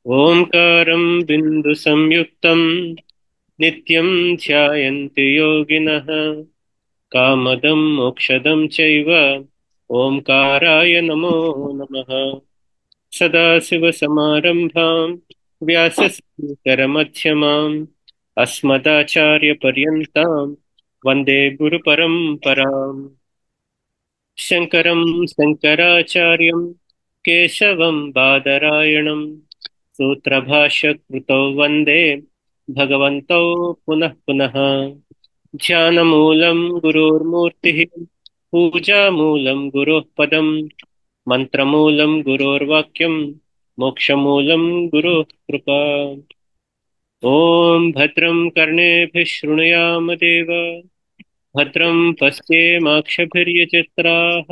ओंकारं बिंदु संयुक्तं नित्यं ध्यायन्ति योगिनः कामदं मोक्षदं चैव ओंकाराय नमो नमः। सदाशिवसमारम्भां व्यासशङ्करमध्यमाम् अस्मदाचार्यपर्यन्तां वन्दे गुरुपरम्पराम्। शङ्करं शङ्कराचार्यं केशवं बादरायणं सूत्रभाष्यकृतौ वन्दे भगवन्तौ पुनः पुनः। ध्यानमूलं गुरोर्मूर्तिः पूजामूलं गुरोः पदम् मन्त्रमूलं गुरोर्वाक्यं मोक्षमूलं गुरोः कृपा। ॐ भद्रं कर्णेभिः शृणुयाम देव भद्रं पश्येमाक्षभिर्यजत्राः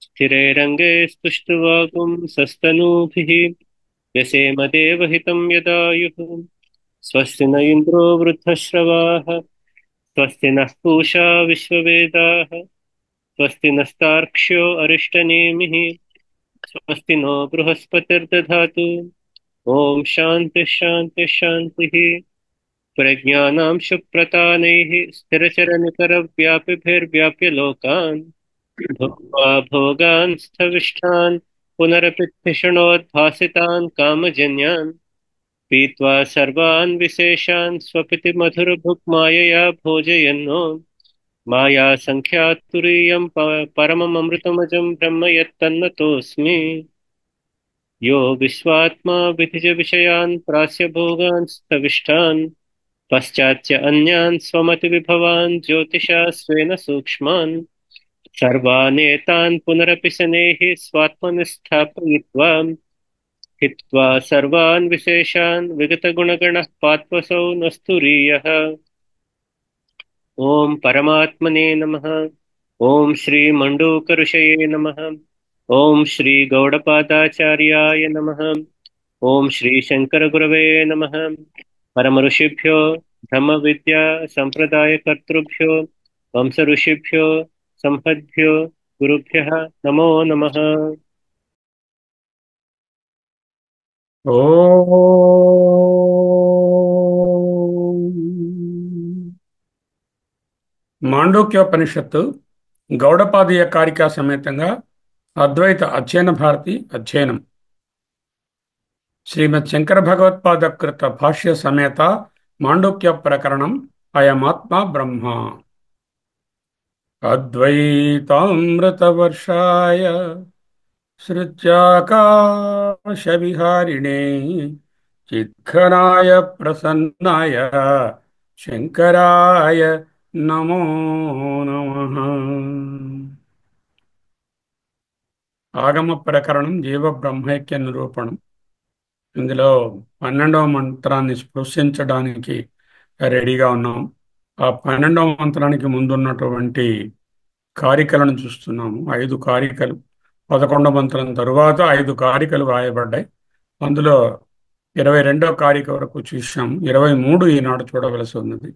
स्थिरैरङ्गे स्तुष्टुवागुंसस्तनूभिः व्यसेम देवहितं यदायुः। स्वस्ति न इन्द्रो वृद्धश्रवाः स्वस्ति नः पूषा विश्ववेदाः स्वस्ति नस्तार्क्ष्यो अरिष्टनेमिः स्वस्ति नो बृहस्पतिर्दधातु। ॐ शान्तिः शान्तिः शान्तिः। प्रज्ञानां शुप्रतानैः स्थिरचरनिकरव्यापिभिर्व्याप्य लोकान् भुक्त्वा भोगान् स्थविष्ठान् पुनरपि धिषणोद्भासितान् कामजन्यान् पीत्वा सर्वान् विशेषान् स्वपिति मधुरभुक्मायया भोजयन्नो मायासङ्ख्यात्तुरीयं परममृतमजं ब्रह्म यत्तन्नतोऽस्मि। यो विश्वात्मा विधिजविषयान् प्रास्य भोगान् स्थविष्ठान् पश्चाच्च अन्यान् स्वमतिविभवान् ज्योतिषा स्वेन सूक्ष्मान् सर्वानेतान् पुनरपि शनैः स्वात्मनि स्थापयित्वा हित्वा सर्वान् विशेषान् विगतगुणगणः पात्वसौ नस्तुरीयः। ॐ परमात्मने नमः। ॐ श्रीमण्डूकऋषये नमः। ॐ श्रीगौडपादाचार्याय नमः। ॐ श्रीशङ्करगुरवे नमः। परमऋषिभ्यो ब्रह्मविद्या सम्प्रदायकर्तृभ्यो वंशऋषिभ्यो संहद्भ्यो गुरुभ्यः नमो नमः। మాండూక్యోపనిషత్తు గౌడపాదీయ కారికా సమేతంగా అద్వైత అధ్యయన భారతి అధ్యయనం శ్రీమద్ శంకర భగవత్పాద కృత భాష్య సమేత మాండూక్య ప్రకరణం అయమాత్మ బ్రహ్మ అద్వైతామృతవర్షాయ సృత్యాకాశ విహారిణే చిత్ఘనాయ ప్రసన్నాయ శంకరాయ నమో నమః. ఆగమ ప్రకరణం జీవ బ్రహ్మైక్య నిరూపణం. ఇందులో 12వ మంత్రాన్ని స్పృశించడానికి రెడీగా ఉన్నాం. ఆ 12వ మంత్రానికి ముందున్నటువంటి కారికలను చూస్తున్నాము. 5 కారికలు. 11వ మంత్రం తరువాత 5 కారికలు రాయబడ్డాయి. అందులో 22వ కారిక వరకు చూసాం. 23 ఈనాడు చూడవలసి ఉన్నది.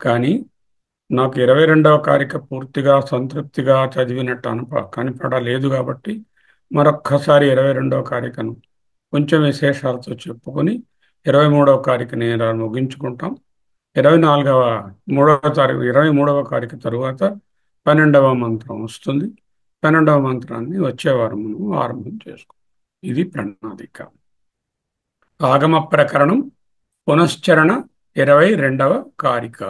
కానీ నాకు 22వ కారిక పూర్తిగా సంతృప్తిగా చదివినట్టు కనపడలేదు. కాబట్టి మరొక్కసారి 22వ కారికను కొంచెం విశేషాలతో చెప్పుకొని 23వ కారికని ముగించుకుంటాం. 23వ కారిక తరువాత 12వ మంత్రం వస్తుంది. 12వ మంత్రాన్ని వచ్చే వారం మనం ఆరంభం చేసుకుంటాం. ఇది ప్రణాళిక. ఆగమ ప్రకరణం పునశ్చరణ 22వ కారిక.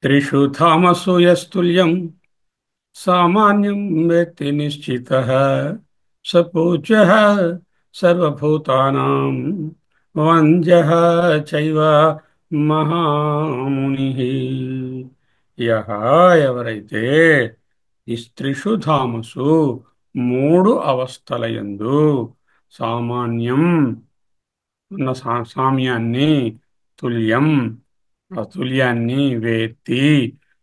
త్రిషు ధామసు యస్తుల్యం సామాన్యం వేత్తి నిశ్చితః స పూజ్యః సర్వభూతానాం వంద్యః చైవ మహామునిః. యః ఎవరైతే ఈ స్త్రిషు ధామసు మూడు అవస్థలయందు సామాన్యం ఉన్న సామ్యాన్ని, తుల్యం అతుల్యాన్ని వేత్తి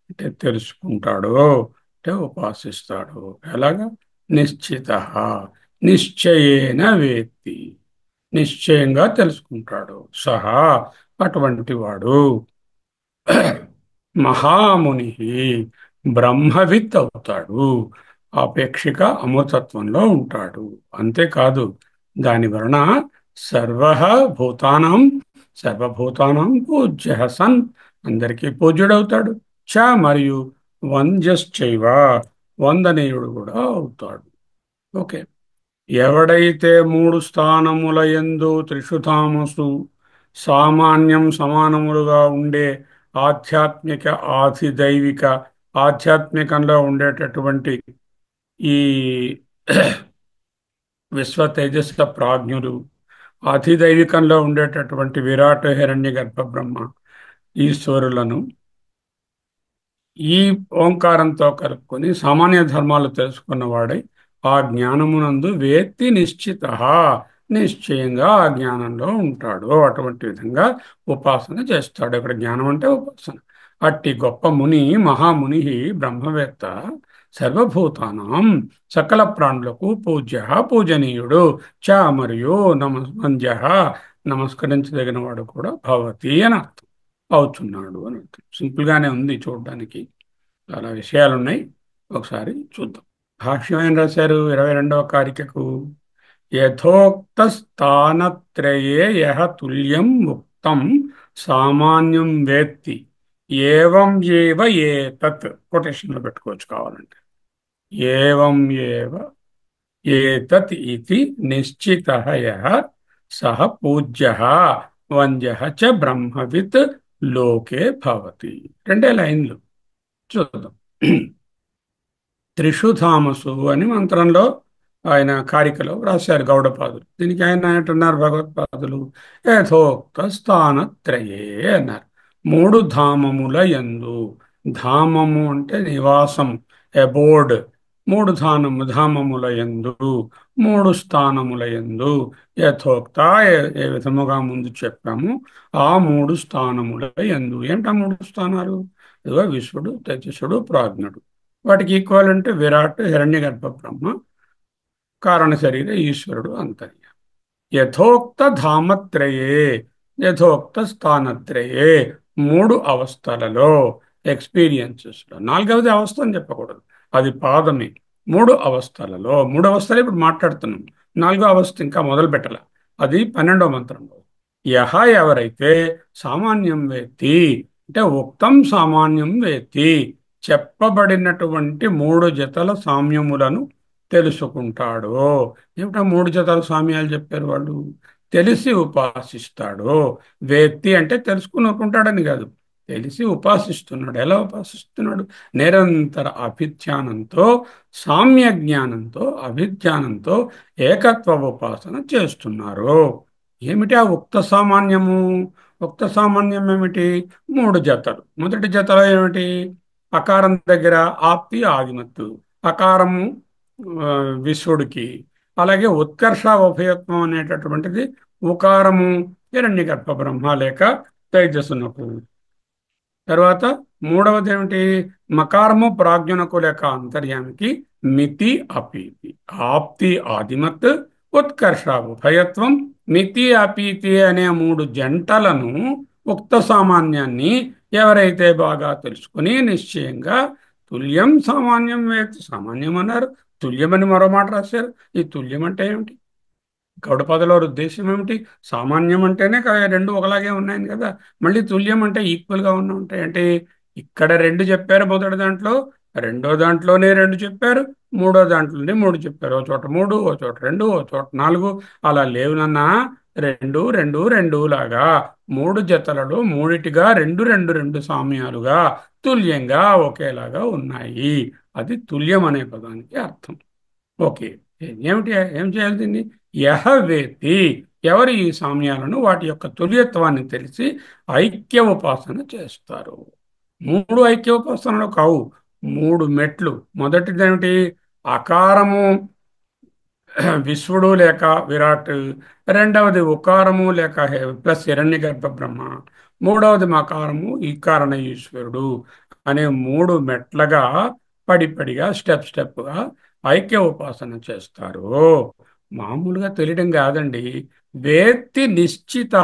అంటే తెలుసుకుంటాడు, అంటే ఉపాసిస్తాడు. ఎలాగా? నిశ్చిత, నిశ్చయేన వేత్తి, నిశ్చయంగా తెలుసుకుంటాడు. సహా అటువంటి వాడు మహాముని బ్రహ్మవిత్ అవుతాడు, ఆపేక్షిక అమృతత్వంలో ఉంటాడు. అంతేకాదు, దాని వలన సర్వ భూతానం సర్వభూతానం పూజ్య సన్, అందరికీ పూజ్యుడవుతాడు. చ మరియు వంద్యశ్చైవ, వందనీయుడు కూడా అవుతాడు. ఓకే. ఎవడైతే మూడు స్థానముల యందు త్రిషుధామసు సామాన్యం సమానములుగా ఉండే ఆధ్యాత్మిక ఆధిదైవిక, ఆధ్యాత్మికంలో ఉండేటటువంటి ఈ విశ్వ తేజస్ల ప్రాజ్ఞులు, అధిదైవికంలో ఉండేటటువంటి విరాట్ హిరణ్య గర్భ బ్రహ్మ ఈశ్వరులను ఈ ఓంకారంతో కలుపుకొని సామాన్య ధర్మాలు తెలుసుకున్నవాడై ఆ జ్ఞానమునందు వేత్తి నిశ్చిత, నిశ్చయంగా ఆ జ్ఞానంలో ఉంటాడు. అటువంటి విధంగా ఉపాసన చేస్తాడు. ఇక్కడ జ్ఞానం అంటే ఉపాసన. అట్టి గొప్ప ముని, మహాముని, బ్రహ్మవేత్త, సర్వభూతానం సకల ప్రాణులకు పూజ్య, పూజనీయుడు. చ మరియు వంద్య, నమస్కరించదగిన వాడు కూడా భవతి అని అర్థం, అవుతున్నాడు అని అర్థం. సింపుల్ గానే ఉంది చూడడానికి, చాలా విషయాలు ఉన్నాయి. ఒకసారి చూద్దాం. భాష్యం ఏం రాశారు 22వ కారికకు? యథోక్త స్థానత్రయే యః తుల్యం ఉక్తం సామాన్యం వేత్తి ఏవం ఏవ ఏతత్, కొటేషన్లో పెట్టుకోవచ్చు కావాలంటే. ఏవం ఏవ ఏతత్ ఇతి నిశ్చితః యః సః పూజ్యః వంద్యః చ బ్రహ్మవిత్ లోకే భవతి. రెండే లైన్లు చూద్దాం. త్రిషుధామసు అని మంత్రంలో ఆయన కారికలో రాశారు గౌడపాదులు. దీనికి ఆయన అంటున్నారు భగవత్పాదులు, యథోక్త స్థానత్రయే అన్నారు. మూడు ధామముల యందు, ధామము అంటే నివాసం, అబోర్డ్. మూడు ధామముల యందు, మూడు స్థానముల యందు, యథోక్త ఏ విధముగా ముందు చెప్పాము ఆ మూడు స్థానముల యందు. ఏంటా మూడు స్థానాలు? ఇదిగో విశ్వడు, తేజస్సుడు, ప్రాజ్ఞుడు. వాటికి ఈక్వల్ అంటే విరాట్, హిరణ్య గర్భ బ్రహ్మ, కారణ శరీర ఈశ్వరుడు, అంతర్య. యథోక్త ధామత్రయే, యథోక్త స్థానత్రయే, మూడు అవస్థలలో, ఎక్స్పీరియన్సెస్లో. నాలుగవది అవస్థ అని చెప్పకూడదు, అది పాదమే. మూడు అవస్థలలో, మూడు అవస్థలు ఇప్పుడు మాట్లాడుతున్నాం. నాలుగో అవస్థ ఇంకా మొదలు పెట్టాల, అది 12వ మంత్రంలో. యహ ఎవరైతే సామాన్యం వేత్తి అంటే ఉక్తం సామాన్యం వేత్తి, చెప్పబడినటువంటి మూడు జతల సామ్యములను తెలుసుకుంటాడు. ఏమిటా మూడు జతల సామ్యాలు చెప్పారు వాళ్ళు? తెలిసి ఉపాసిస్తాడు. వేత్తి అంటే తెలుసుకునుకుంటాడని కాదు, తెలిసి ఉపాసిస్తున్నాడు. ఎలా ఉపాసిస్తున్నాడు? నిరంతర అభిధ్యానంతో, సామ్య జ్ఞానంతో, అభిధ్యానంతో ఏకత్వ ఉపాసన చేస్తున్నారు. ఏమిటి ఆ ఉక్త సామాన్యము? ఉక్త సామాన్యం ఏమిటి? మూడు జతలు. మొదటి జతలో ఏమిటి? అకారం దగ్గర ఆప్తి ఆదిమత్తు, అకారము ఆ, విశ్వడికి, అలాగే ఉత్కర్ష ఉభయత్వం అనేటటువంటిది ఉకారము హిరణ్యగర్భ బ్రహ్మ లేక తేజస్సునకు. తర్వాత మూడవది ఏమిటి? మకారము ప్రాజ్ఞనకు లేక అంతర్యామికి, మితి అపీతి. ఆప్తి ఆదిమత్, ఉత్కర్ష ఉభయత్వం, మితి అపీతి అనే మూడు జంటలను, ఉక్త సామాన్యాన్ని ఎవరైతే బాగా తెలుసుకుని నిశ్చయంగా తుల్యం సామాన్యం వేత్తి, సామాన్యం అన్నారు, తుల్యమని మరో మాట రాశారు. ఈ తుల్యం అంటే ఏమిటి? గౌడపదలో ఉద్దేశం ఏమిటి? సామాన్యం అంటేనే రెండు ఒకలాగే ఉన్నాయని కదా. మళ్ళీ తుల్యం అంటే ఈక్వల్గా ఉన్న ఉంటాయి అంటే, ఇక్కడ రెండు చెప్పారు మొదటి దాంట్లో, రెండో దాంట్లోనే రెండు చెప్పారు, మూడో దాంట్లోనే మూడు చెప్పారు. ఓ చోట మూడు, ఓ చోట రెండు, ఓ చోట నాలుగు, అలా లేవునన్నా రెండు రెండు రెండు లాగా మూడు జతలలో మూడిటిగా రెండు రెండు రెండు సామ్యాలుగా తుల్యంగా ఒకేలాగా ఉన్నాయి. అది తుల్యం అనే పదానికి అర్థం. ఓకే. ఏమిటి, ఏం చేయాలి దీన్ని? యహ వేత్తి, ఎవరు ఈ సామ్యాలను వాటి యొక్క తుల్యత్వాన్ని తెలిసి ఐక్య ఉపాసన చేస్తారు. మూడు ఐక్య ఉపాసనలు కావు, మూడు మెట్లు. మొదటిది ఏమిటి? అకారము విశ్వడు లేక విరాట్, రెండవది ఉకారము లేక ప్లస్ హిరణ్య గర్భ బ్రహ్మ, మూడవది మకారము ఈకారణ ఈశ్వరుడు అనే మూడు మెట్లగా పడిపడిగా స్టెప్ స్టెప్గా ఐక్య ఉపాసన చేస్తారు. మామూలుగా తెలియడం కాదండి. వేత్తి నిశ్చిత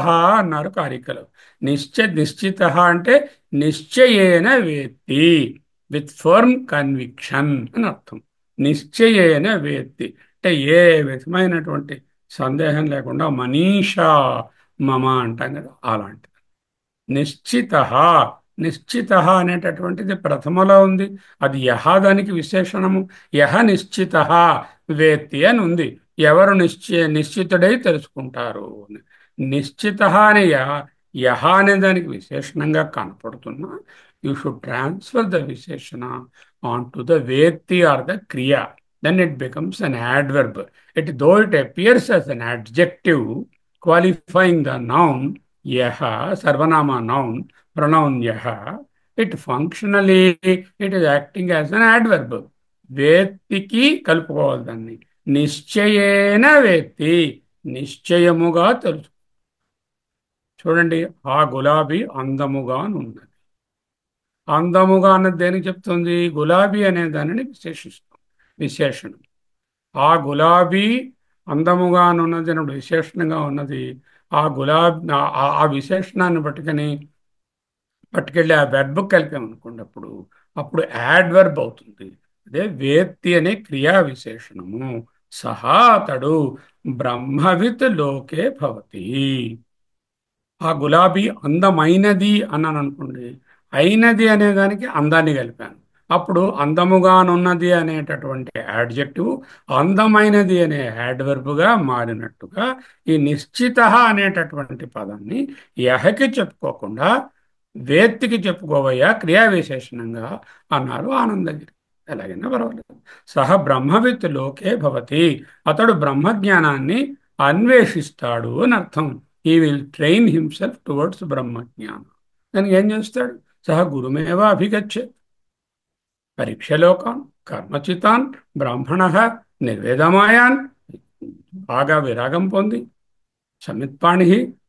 అన్నారు కారికలు. నిశ్చిత అంటే నిశ్చయేన వేత్తి, విత్ ఫర్మ్ కన్విక్షన్ అని అర్థం. నిశ్చయేన వేత్తి అంటే ఏ విధమైనటువంటి సందేహం లేకుండా మనీషా మమ అంటాం కదా, అలాంటిది. నిశ్చిత, నిశ్చిత అనేటటువంటిది ప్రథమలో ఉంది. అది యహ, దానికి విశేషణము. యహ నిశ్చిత వేత్తి అని ఉంది. ఎవరు నిశ్చితుడై తెలుసుకుంటారు అని. నిశ్చిత అనే యహ అనే దానికి విశేషణంగా కనపడుతున్నా, యూ షుడ్ ట్రాన్స్ఫర్ ద విశేషణ ఆన్ టు ద వేత్తి ఆర్ ద క్రియ. Then it becomes an adverb. Though it appears as an adjective qualifying the noun yaha, sarvanama noun, pronoun yaha, it functionally it is acting as an adverb. వేత్తికి కలుపుకోవాలి దాన్ని. నిశ్చయేన వేత్తి, నిశ్చయముగా తెలుసు. చూడండి, ఆ గులాబీ అందముగా ఉన్నది. అందముగా అన్నది దేనికి చెప్తుంది? గులాబీ అనే దానిని విశేషిస్తాం, విశేషణం. ఆ గులాబీ అందముగానున్నది అన్నప్పుడు విశేషణంగా ఉన్నది. ఆ గులాబీ ఆ విశేషణాన్ని పట్టుకెళ్ళి ఆ వెర్బ్ కలిపామనుకోండి, అప్పుడు యాడ్వర్బ్ అవుతుంది. అదే వేత్తి అనే క్రియా విశేషణము. సహా అతడు బ్రహ్మవిత్ లోకే భవతి. ఆ గులాబీ అందమైనది అన్నాను అనుకోండి, అయినది అనే దానికి అందాన్ని కలిపాను. అప్పుడు అందముగానున్నది అనేటటువంటి యాడ్జెక్టివ్ అందమైనది అనే యాడ్వర్బ్గా మారినట్టుగా ఈ నిశ్చిత అనేటటువంటి పదాన్ని యహకి చెప్పుకోకుండా వేత్తికి చెప్పుకోవయ్యా క్రియా విశేషణంగా అన్నారు ఆనందగిరి. ఎలాగైనా పర్వాలేదు. సహ బ్రహ్మవిత్ లోకే భవతి, అతడు బ్రహ్మజ్ఞానాన్ని అన్వేషిస్తాడు అని అర్థం. He will train himself towards బ్రహ్మజ్ఞానం. దానికి ఏం చేస్తాడు? సహ గురుమేవ అభిగచ్చే పరీక్షలోకాన్ కర్మచితాన్ బ్రాహ్మణ నిర్వేదమాయాన్, బాగా విరాగం పొంది సమిత్పాణి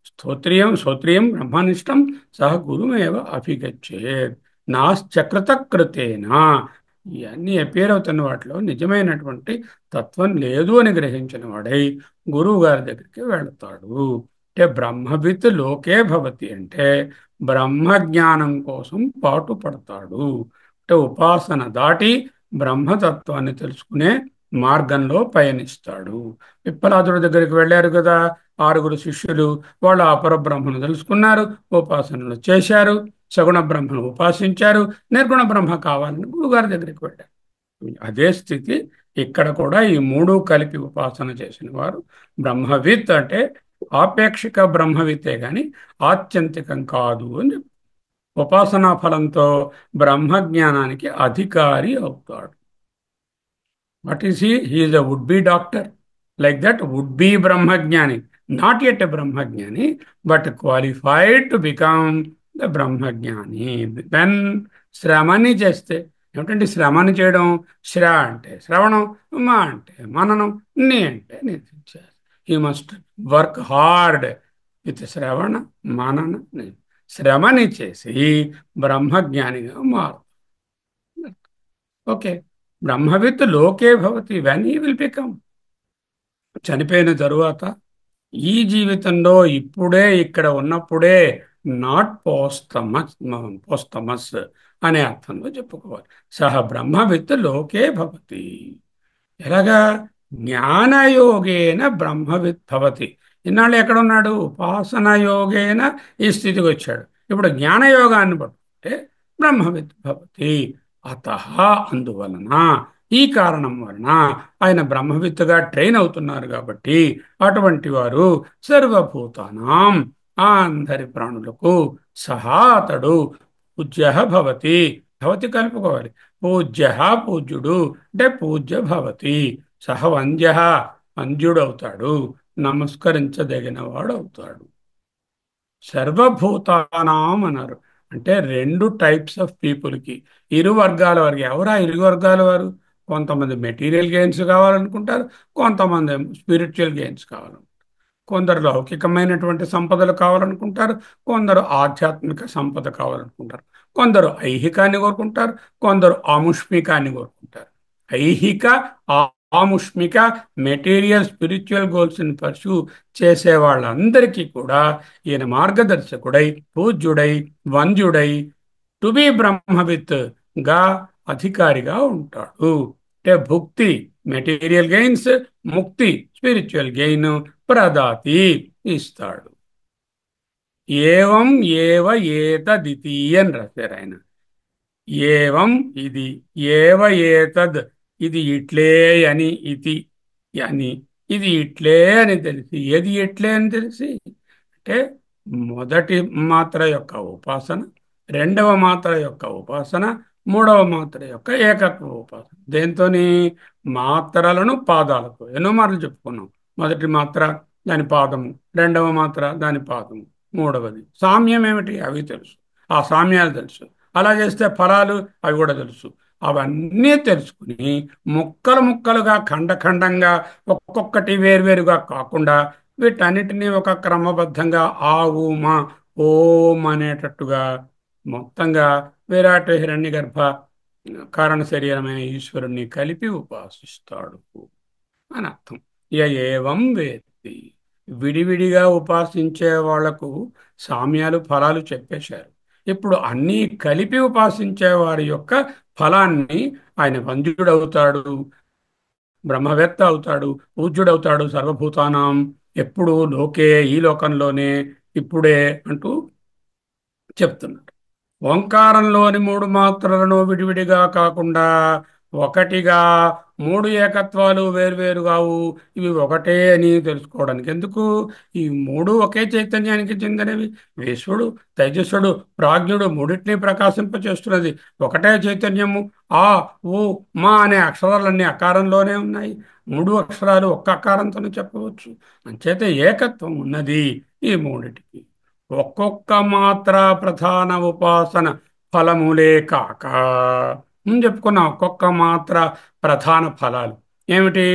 శ్రోత్రియం బ్రహ్మనిష్టం సహ గురుమేవ అభిగచ్చేత్ నాశ్చక్రతకృతేనా. ఇవన్నీ అపేర్ అవుతున్న వాటిలో నిజమైనటువంటి తత్వం లేదు అని గ్రహించిన వాడై గురువు గారి దగ్గరికి వెళతాడు. అంటే బ్రహ్మవిత్ లోకే భవతి అంటే బ్రహ్మజ్ఞానం కోసం పాటు పడతాడు. అంటే ఉపాసన దాటి బ్రహ్మతత్వాన్ని తెలుసుకునే మార్గంలో పయనిస్తాడు. పిప్పలాదుడి దగ్గరికి వెళ్ళారు కదా ఆరుగురు శిష్యులు. వాళ్ళు అపర బ్రహ్మను తెలుసుకున్నారు, ఉపాసనలు చేశారు, సగుణ బ్రహ్మను ఉపాసించారు, నిర్గుణ బ్రహ్మ కావాలని గురుగారి దగ్గరికి వెళ్ళారు. అదే స్థితి ఇక్కడ కూడా ఈ మూడు కలిపి ఉపాసన చేసిన వారు బ్రహ్మవిత్ అంటే ఆపేక్షిక బ్రహ్మవిత్తే గాని ఆత్యంతికం కాదు అని చెప్పారు. ఉపాసనా ఫలంతో బ్రహ్మజ్ఞానానికి అధికారి అవుతాడు. What is he? He is a would-be doctor. Like that, would-be Brahmajnani. Not yet a Brahmajnani, but qualified to become the Brahmajnani. Then, శ్రమని చేస్తే ఏమిటంటే శ్రమని చేయడం, అంటే శ్రవణం, అంటే మననం, అంటే నిధించాలి. He must work hard with శ్రవణ మనన. శ్రమని చేసి బ్రహ్మజ్ఞానిగా మారు. ఓకే. బ్రహ్మవిత్ లోకే భవతి, వెన్ హీ విల్ బికమ్. చనిపోయిన తరువాత ఈ జీవితంలో ఇప్పుడే ఇక్కడ ఉన్నప్పుడే, నాట్ పోస్తమస్ అనే అర్థంలో చెప్పుకోవాలి. సహ బ్రహ్మవిత్ లోకే భవతి. ఎలాగా? జ్ఞానయోగేన బ్రహ్మవిత్ భవతి. ఇన్నాళ్ళు ఎక్కడున్నాడు? ఉపాసన యోగేన ఈ స్థితికి వచ్చాడు. ఇప్పుడు జ్ఞానయోగాన్ని పట్టుకుంటే బ్రహ్మవిత్ భవతి. అత అందువలన ఈ కారణం వలన ఆయన బ్రహ్మవిత్తుగా ట్రైన్ అవుతున్నారు కాబట్టి అటువంటి వారు సర్వభూతానాం ఆ అందరి ప్రాణులకు సహా అతడు పూజ్య భవతి. భవతి కలుపుకోవాలి. పూజ్య పూజ్యుడు అంటే పూజ్య భవతి. సహ వంద్య వంద్యుడవుతాడు, నమస్కరించదగిన వాడవుతాడు. సర్వభూతానాం అన్నారు అంటే రెండు టైప్స్ ఆఫ్ పీపుల్కి, ఇరు వర్గాల వారికి. ఎవరా ఇరు వర్గాల వారు? కొంతమంది మెటీరియల్ గెయిన్స్ కావాలనుకుంటారు, కొంతమంది స్పిరిచువల్ గెయిన్స్ కావాలనుకుంటారు. కొందరు లౌకికమైనటువంటి సంపదలు కావాలనుకుంటారు, కొందరు ఆధ్యాత్మిక సంపద కావాలనుకుంటారు. కొందరు ఐహికాన్ని కోరుకుంటారు, కొందరు ఆముష్మికాన్ని కోరుకుంటారు. ఐహిక ఆముష్మిక మెటీరియల్ స్పిరిచువల్ గోల్స్ ని పర్సూ చేసే వాళ్ళందరికీ కూడా ఈయన మార్గదర్శకుడై, పూజ్యుడై, వంద్యుడై, టు బి బ్రహ్మవిత్ గా అధికారిగా ఉంటాడు. అంటే భుక్తి మెటీరియల్ గెయిన్స్, ముక్తి స్పిరిచువల్ గెయిన్ ప్రదాతి ఇస్తాడు. ఏవం ఏవ ఏతదితి అని రాశారు ఆయన. ఏవం ఇది, ఏవ ఏతద్ ఇది ఇట్లే అని, ఇది అని, ఇది ఇట్లే అని తెలిసి. ఏది ఇట్లే అని తెలిసి అంటే మొదటి మాత్ర యొక్క ఉపాసన, రెండవ మాత్ర యొక్క ఉపాసన, మూడవ మాత్ర యొక్క ఏకత్వ ఉపాసన. దేంతోని? మాత్రలను పాదాలతో ఎన్నో మార్లు చెప్పుకున్నాం. మొదటి మాత్ర దాని పాదము, రెండవ మాత్ర దాని పాదము, మూడవది సామ్యం ఏమిటి అవి తెలుసు, ఆ సామ్యాలు తెలుసు. అలా చేస్తే ఫలాలు అవి కూడా తెలుసు. అవన్నీ తెలుసుకుని ముక్కలు ముక్కలుగా ఖండఖండంగా ఒక్కొక్కటి వేర్వేరుగా కాకుండా వీటన్నిటినీ ఒక క్రమబద్ధంగా ఆ ఊమ ఓం అనేటట్టుగా మొత్తంగా విరాట్ హిరణ్యగర్భ కారణ శరీరమైన ఈశ్వరుణ్ణి కలిపి ఉపాసిస్తాడు అని అర్థం. ఏవం వేత్తి. విడివిడిగా ఉపాసించే వాళ్లకు సామ్యాలు ఫలాలు చెప్పేశారు. ఇప్పుడు అన్నీ కలిపి ఉపాసించే వారి యొక్క ఫలాన్ని ఆయన వంద్యుడవుతాడు, బ్రహ్మవేత్త అవుతాడు, పూజ్యుడవుతాడు సర్వభూతానాం. ఎప్పుడు లోకే ఈ లోకంలోనే, ఇప్పుడే అంటూ చెప్తున్నారు. ఓంకారంలోని మూడు మాత్రలను విడివిడిగా కాకుండా ఒకటిగా, మూడు ఏకత్వాలు వేరువేరుగావు, ఇవి ఒకటే అని తెలుసుకోవడానికి. ఎందుకు? ఈ మూడు ఒకే చైతన్యానికి చెందినవి. విశ్వడు, తేజస్సుడు, ప్రాజ్ఞుడు మూడింటినీ ప్రకాశింపచేస్తున్నది ఒకటే చైతన్యము. ఆ ఊ మా అనే అక్షరాలన్నీ అకారంలోనే ఉన్నాయి. మూడు అక్షరాలు ఒక్క అకారంతోనే చెప్పవచ్చు. అంచేత ఏకత్వం ఉన్నది ఈ మూడిటికి. ఒక్కొక్క మాత్ర ప్రధాన ఉపాసన ఫలములే కాక, చెప్పుకున్నాం ఒక్కొక్క మాత్ర ప్రధాన ఫలాలు ఏమిటి?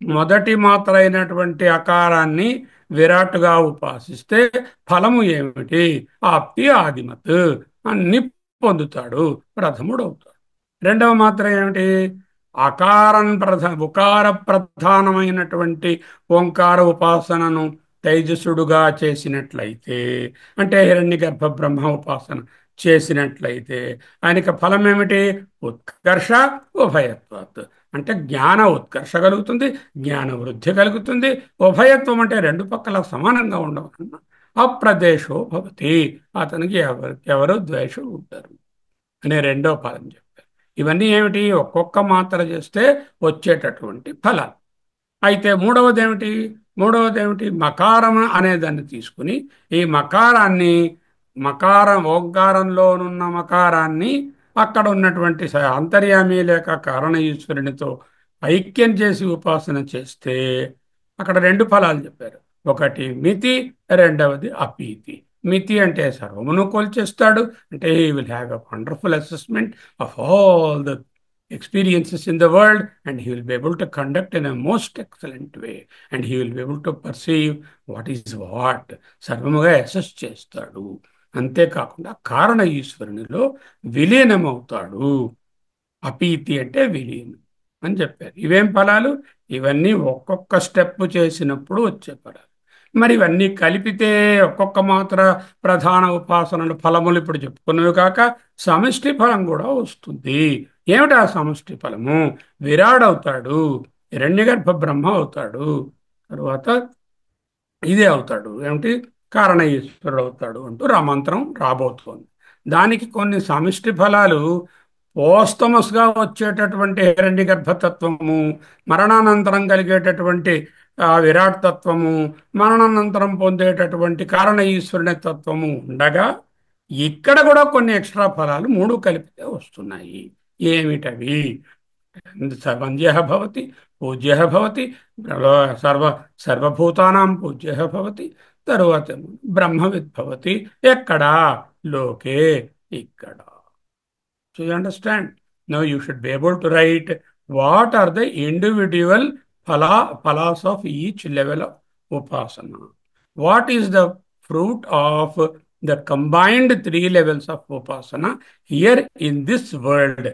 మొదటి మాత్ర అయినటువంటి అకారాన్ని విరాట్గా ఉపాసిస్తే ఫలము ఏమిటి? ఆప్తి ఆదిమత్, అన్ని పొందుతాడు, ప్రథముడవుతాడు. రెండవ మాత్ర ఏమిటి? ఉకార ప్రధానమైనటువంటి ఓంకార ఉపాసనను తైజసుడుగా చేసినట్లయితే, అంటే హిరణ్యగర్భ బ్రహ్మ ఉపాసన చేసినట్లయితే ఆయనకి ఫలం ఏమిటి? ఉత్కర్ష ఉభయత్వాత్. అంటే జ్ఞాన ఉత్కర్ష కలుగుతుంది, జ్ఞాన వృద్ధి కలుగుతుంది. ఉభయత్వం అంటే రెండు పక్కల సమానంగా ఉండవలన. అప్రదేశో భవతి, అతనికి ఎవరు ద్వేషం ఉంటారు అనే రెండో ఫలం చెప్పారు. ఇవన్నీ ఏమిటి? ఒక్కొక్క మాత్ర చేస్తే వచ్చేటటువంటి ఫలాలు. అయితే మూడవది ఏమిటి? మకారం అనే దాన్ని తీసుకుని ఈ మకారాన్ని, ఓంకారంలోనున్న మకారాన్ని అక్కడ ఉన్నటువంటి అంతర్యామి లేక కారణ ఈశ్వరునితో ఐక్యం చేసి ఉపాసన చేస్తే అక్కడ రెండు ఫలాలు చెప్పారు. ఒకటి మితి, రెండవది అపీతి. మితి అంటే సర్వమును కొల్చేస్తాడు, అంటే he will have a wonderful assessment of all the experiences in the world, and he will be able to conduct in a most excellent way, and he will be able to perceive what is what. సర్వముగా assess చేస్తాడు. అంతేకాకుండా కారణ ఈశ్వరునిలో విలీనమవుతాడు. అపీతి అంటే విలీనం అని చెప్పారు. ఇవేం ఫలాలు? ఇవన్నీ ఒక్కొక్క స్టెప్ చేసినప్పుడు వచ్చే ఫలాలు. మరి ఇవన్నీ కలిపితే ఒక్కొక్క మాత్ర ప్రధాన ఉపాసనలు ఫలములు ఇప్పుడు చెప్పుకున్నవి కాక సమష్టి ఫలం కూడా వస్తుంది. ఏమిటి ఆ సమష్టి ఫలము? విరాడవుతాడు, హిరణ్యగర్భ బ్రహ్మ అవుతాడు, తరువాత ఇదే అవుతాడు ఏమిటి? కారణ ఈశ్వరుడు అవుతాడు అంటూ మంత్రం రాబోతోంది. దానికి కొన్ని సమిష్టి ఫలాలు ఓస్తమస్గా వచ్చేటటువంటి హిరణ్య గర్భతత్వము, మరణానంతరం కలిగేటటువంటి విరాట్ తత్వము, మరణానంతరం పొందేటటువంటి కారణ ఈశ్వరుని తత్వము ఉండగా ఇక్కడ కూడా కొన్ని ఎక్స్ట్రా ఫలాలు మూడు కలిపితే వస్తున్నాయి. ఏమిటవి? వంద్య భవతి, పూజ్య భవతి, సర్వ సర్వభూతానాం పూజ్య భవతి, తరువాత బ్రహ్మవిద్ భవతి. ఎక్కడా? లోకే, ఇక్కడ. So you understand? Now you should be able to write what are the individual phalas of each level of upasana. What is the fruit of the combined three levels of upasana here in this world,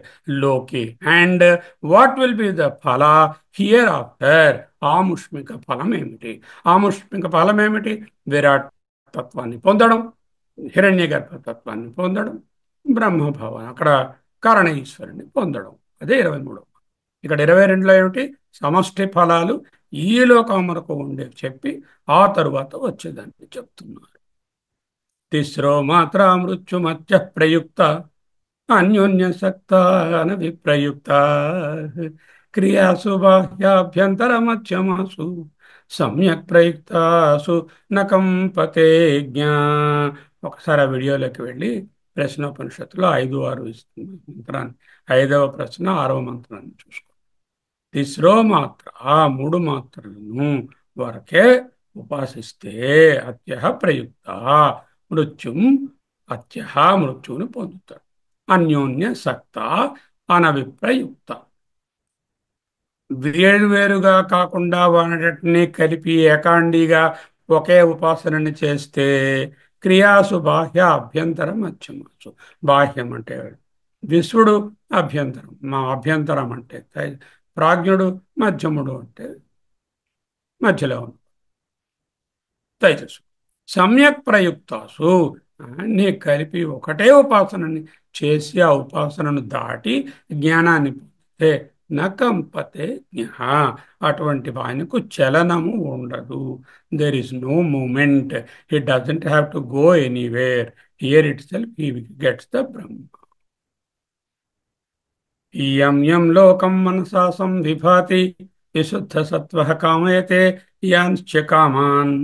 Loki? And what will be the phala hereafter? Amushmika phalam emiti. Amushmika phalam emiti? Virat తత్వాన్ని పొందడం, హిరణ్య గర్భ తత్వాన్ని పొందడం, బ్రహ్మభావ అక్కడ కారణ ఈశ్వరుని పొందడం. అదే 23. ఇక్కడ 22లో ఏమిటి? సమష్టి ఫలాలు ఈ లోకం వరకు ఉండే చెప్పి ఆ తరువాత వచ్చేదాన్ని చెప్తున్నారు. తిస్రో మాత్ర మృత్యుమత్య ప్రయుక్త అన్యోన్యసక్త విప్రయుక్త క్రియాసు బాహ్యాభ్యంతరమధ్యమాసు సమ్యక్ ప్రయుక్తాసు నకంపతే జ్ఞా. ఒకసారి ఆ వీడియోలోకి వెళ్ళి ప్రశ్నోపనిషత్తులో 5, 6 ఇస్తుంది మంత్రాన్ని. 5వ ప్రశ్న 6వ మంత్రాన్ని చూసుకో. తిస్రో మాత్ర, ఆ 3 మాత్రలను వరకే ఉపాసిస్తే అత్య ప్రయుక్త మృత్యుం, అత్య మృత్యువుని పొందుతాడు. అన్యోన్య సక్త అనవిప్రయుక్త, వేరువేరుగా కాకుండా వాటిని కలిపి ఏకాండిగా ఒకే ఉపాసనని చేస్తే క్రియాసు బాహ్య అభ్యంతరం మధ్యమాసు. బాహ్యం అంటే విశ్వడు, అభ్యంతరం మా అభ్యంతరం అంటే ప్రాజ్ఞుడు, మధ్యముడు అంటే మధ్యలో ఉన్న తైజస్సు. సమ్యక్ ప్రయుక్తాసు అన్నీ కలిపి ఒకటే ఉపాసనని చేసి ఆ ఉపాసనను దాటి జ్ఞానాన్ని పొందితే నకంపతే జ్ఞ, అటువంటి ఆయనకు చలనము ఉండదు. There is no movement. He doesn't have to go anywhere. Here itself he gets the Brahma. ఇయం యం లోకం మనసా సంవిభాతి విశుద్ధ సత్వః కామయతే యాంశ్చ కామాన్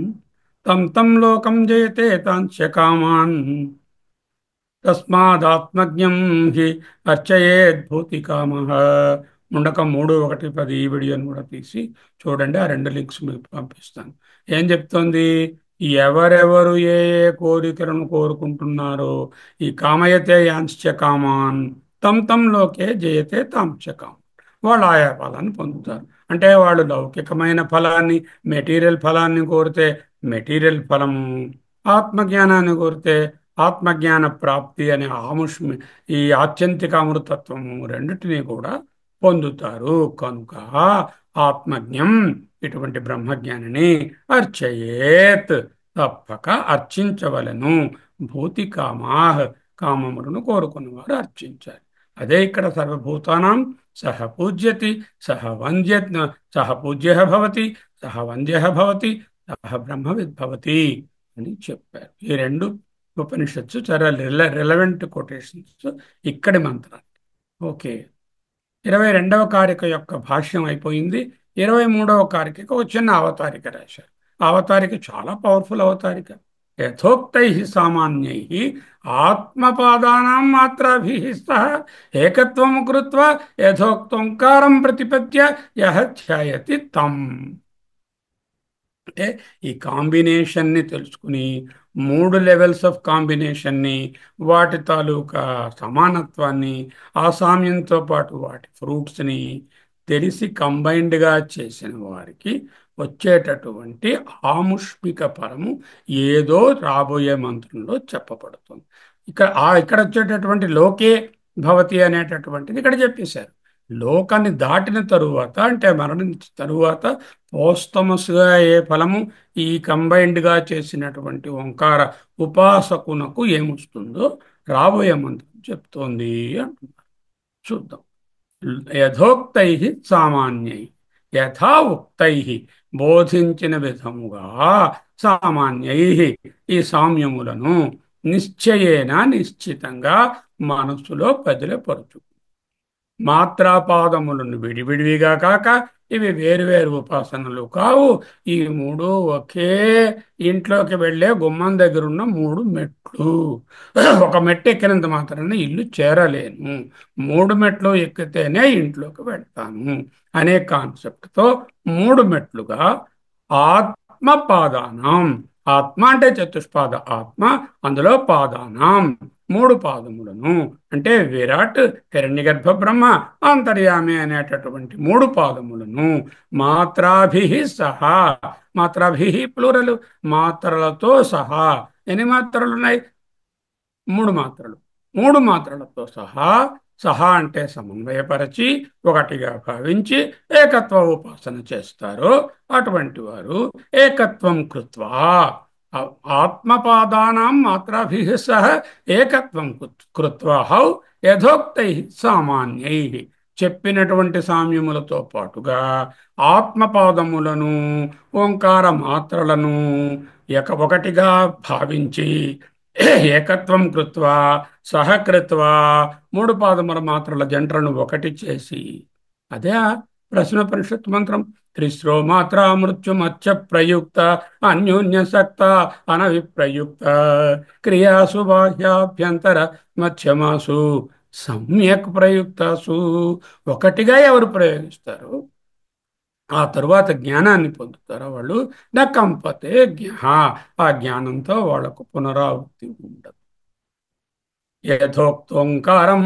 తం తం లోకం జయతే తాంశ్చ కామాన్ తస్మాదాత్మజ్ఞం హి అర్చయేద్భూతి కామ. ముండకం 3:1-10 ఈ వీడియోని కూడా తీసి చూడండి. ఆ 2 లింక్స్ మీకు పంపిస్తాను. ఏం చెప్తోంది? ఎవరెవరు ఏ ఏ కోరికలను కోరుకుంటున్నారో ఈ కామయతే యాంశ్చ కామాన్ తం తం లోకే జయతే తాంశ్చ కామాన్, వాళ్ళు ఆయా ఫలాన్ని పొందుతారు. అంటే వాళ్ళు లౌకికమైన ఫలాన్ని, మెటీరియల్ ఫలాన్ని కోరితే మెటీరియల్ ఫలము, ఆత్మజ్ఞానాన్ని కోరితే ఆత్మజ్ఞాన ప్రాప్తి అనే ఆముష్మి, ఈ ఆత్యంతిక అమృతత్వము రెండిటినీ కూడా పొందుతారు. కనుక ఆత్మజ్ఞం, ఇటువంటి బ్రహ్మజ్ఞానిని అర్చయేత్, తప్పక అర్చించవలను. భూతి కామా, కామములను కోరుకున్నవారు అర్చించాలి. అదే ఇక్కడ సర్వభూతానాం సహ పూజ్యతి సహ వంద్య సహ పూజ్య భవతి సహ వంద్య భవతి సహ బ్రహ్మవిద్ భవతి అని చెప్పారు. ఈ 2 ఉపనిషత్తు చాలా రిలవెంట్ కొటేషన్స్ ఇక్కడి మంత్రాలు. ఓకే, 22వ కారిక యొక్క భాష్యం అయిపోయింది. 23వ కారిక ఒక చిన్న అవతారిక రాశారు. అవతారిక చాలా పవర్ఫుల్ అవతారిక. యథోక్తై సామాన్యై ఆత్మపాదానాం మాత్రాభిః సహ ఏకత్వం కృత్వా యథోక్తోంకారం ప్రతిపద్య యః ధ్యాయతి తం. అంటే ఈ కాంబినేషన్ని తెలుసుకుని 3 లెవెల్స్ ఆఫ్ కాంబినేషన్ని, వాటి తాలూకా సమానత్వాన్ని, ఆ సామ్యంతో పాటు వాటి ఫ్రూట్స్ని తెలిసి కంబైన్డ్గా చేసిన వారికి వచ్చేటటువంటి ఆముష్మిక ఫలము ఏదో రాబోయే మంత్రంలో చెప్పబడుతుంది. ఇక్కడ వచ్చేటటువంటి లోకే భవతి అనేటటువంటిది ఇక్కడ చెప్పేశారు. లోకాన్ని దాటిన తరువాత, అంటే మరణించిన తరువాత పోస్తమస్గా ఏ ఫలము ఈ కంబైన్డ్గా చేసినటువంటి ఓంకార ఉపాసకునకు ఏమొస్తుందో రాబోయే మంత్రం చెప్తోంది అంటున్నారు. చూద్దాం. యథోక్తై సామాన్యై, యథా ఉక్తై బోధించిన విధముగా, సామాన్యై ఈ సామ్యములను నిశ్చయేన నిశ్చితంగా మనస్సులో పదిలపరచు. మాత్రాపాదములను విడివిడివిగా కాక ఇవి వేరువేరు ఉపాసనలు కావు. ఈ మూడు ఒకే ఇంట్లోకి వెళ్ళే గుమ్మం దగ్గర ఉన్న మూడు మెట్లు. ఒక మెట్టు ఎక్కినంత మాత్రాన ఇల్లు చేరలేను, మూడు మెట్లు ఎక్కితేనే ఇంట్లోకి వెళ్తాను అనే కాన్సెప్ట్తో మూడు మెట్లుగా ఆత్మపాదానం. ఆత్మ అంటే చతుష్పాద ఆత్మ, అందులో పాదానం మూడు పాదములను, అంటే విరాట్, హిరణ్యగర్భ బ్రహ్మ, అంతర్యామి అనేటటువంటి మూడు పాదములను మాత్రాభి సహా. మాత్రాభి ప్లూరలు, మాత్రలతో సహా. ఎన్ని మాత్రలు ఉన్నాయి? మూడు మాత్రలు. మూడు మాత్రలతో సహా. సహా అంటే సమన్వయపరచి ఒకటిగా భావించి ఏకత్వ ఉపాసన చేస్తారో అటువంటి వారు ఏకత్వం కృత్వా ఆత్మపాదానాం మాత్రాభి సహ ఏకత్వం కృత్వా హౌ యథోక్తై సామాన్యై. చెప్పినటువంటి సామ్యములతో పాటుగా ఆత్మపాదములను ఓంకార మాత్రలను ఒకటిగా భావించి ఏకత్వం కృత్వా సహకృత్వా మూడు పాదముల మాత్రల జంటలను ఒకటి చేసి, అదే ప్రశ్న పరిషత్ మంత్రం. త్రిశ్రో మాత్ర మృత్యుమచ్చ ప్రయుక్త అన్యోన్యసక్త అనవిప్రయుక్త క్రియాసు బాహ్యాభ్యంతర మధ్యమాసు సమ్యక్ ప్రయుక్తసు. ఒకటిగా ఎవరు ప్రయోగిస్తారు ఆ తరువాత జ్ఞానాన్ని పొందుతారో వాళ్ళు నకంపతే ఆ జ్ఞానంతో వాళ్లకు పునరావృత్తి ఉండదు. యథోక్తోంకారం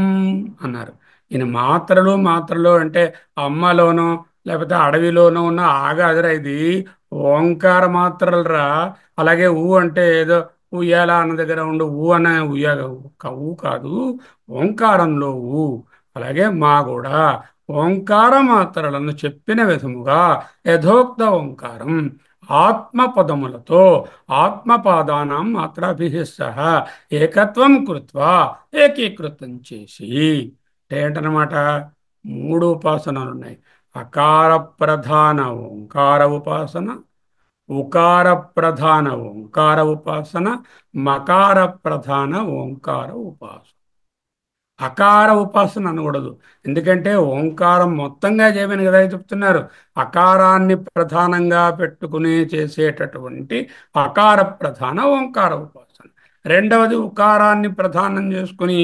అన్నారు. ఈయన మాత్రలు మాత్రలు అంటే అమ్మలోనో లేకపోతే అడవిలోనో ఉన్న ఆగాదురా, ఇది ఓంకార మాత్రలు రా. అలాగే ఊ అంటే ఏదో ఉయ్యాల అన్న దగ్గర ఉండు ఊ అనే ఉయ్యాల ఊ కాదు, ఓంకారంలో ఊ. అలాగే మా కూడా ఓంకార మాత్రలను చెప్పిన విధముగా యథోక్త ఓంకారం ఆత్మపదములతో ఆత్మపాదానం మాత్రాభి సహ ఏకత్వం కృత్వా ఏకీకృతం చేసి. ఏంటనమాట? మూడు ఉపాసనలు ఉన్నాయి. అకార ప్రధాన ఓంకార ఉపాసన, ఉకార ప్రధాన ఓంకార ఉపాసన, మకార ప్రధాన ఓంకార ఉపాసన. అకార ఉపాసన అనకూడదు, ఎందుకంటే ఓంకారం మొత్తంగా చేయమని కదా చెప్తున్నారు. అకారాన్ని ప్రధానంగా పెట్టుకుని చేసేటటువంటి అకార ప్రధాన ఓంకార ఉపాసన. రెండవది ఉకారాన్ని ప్రధానం చేసుకుని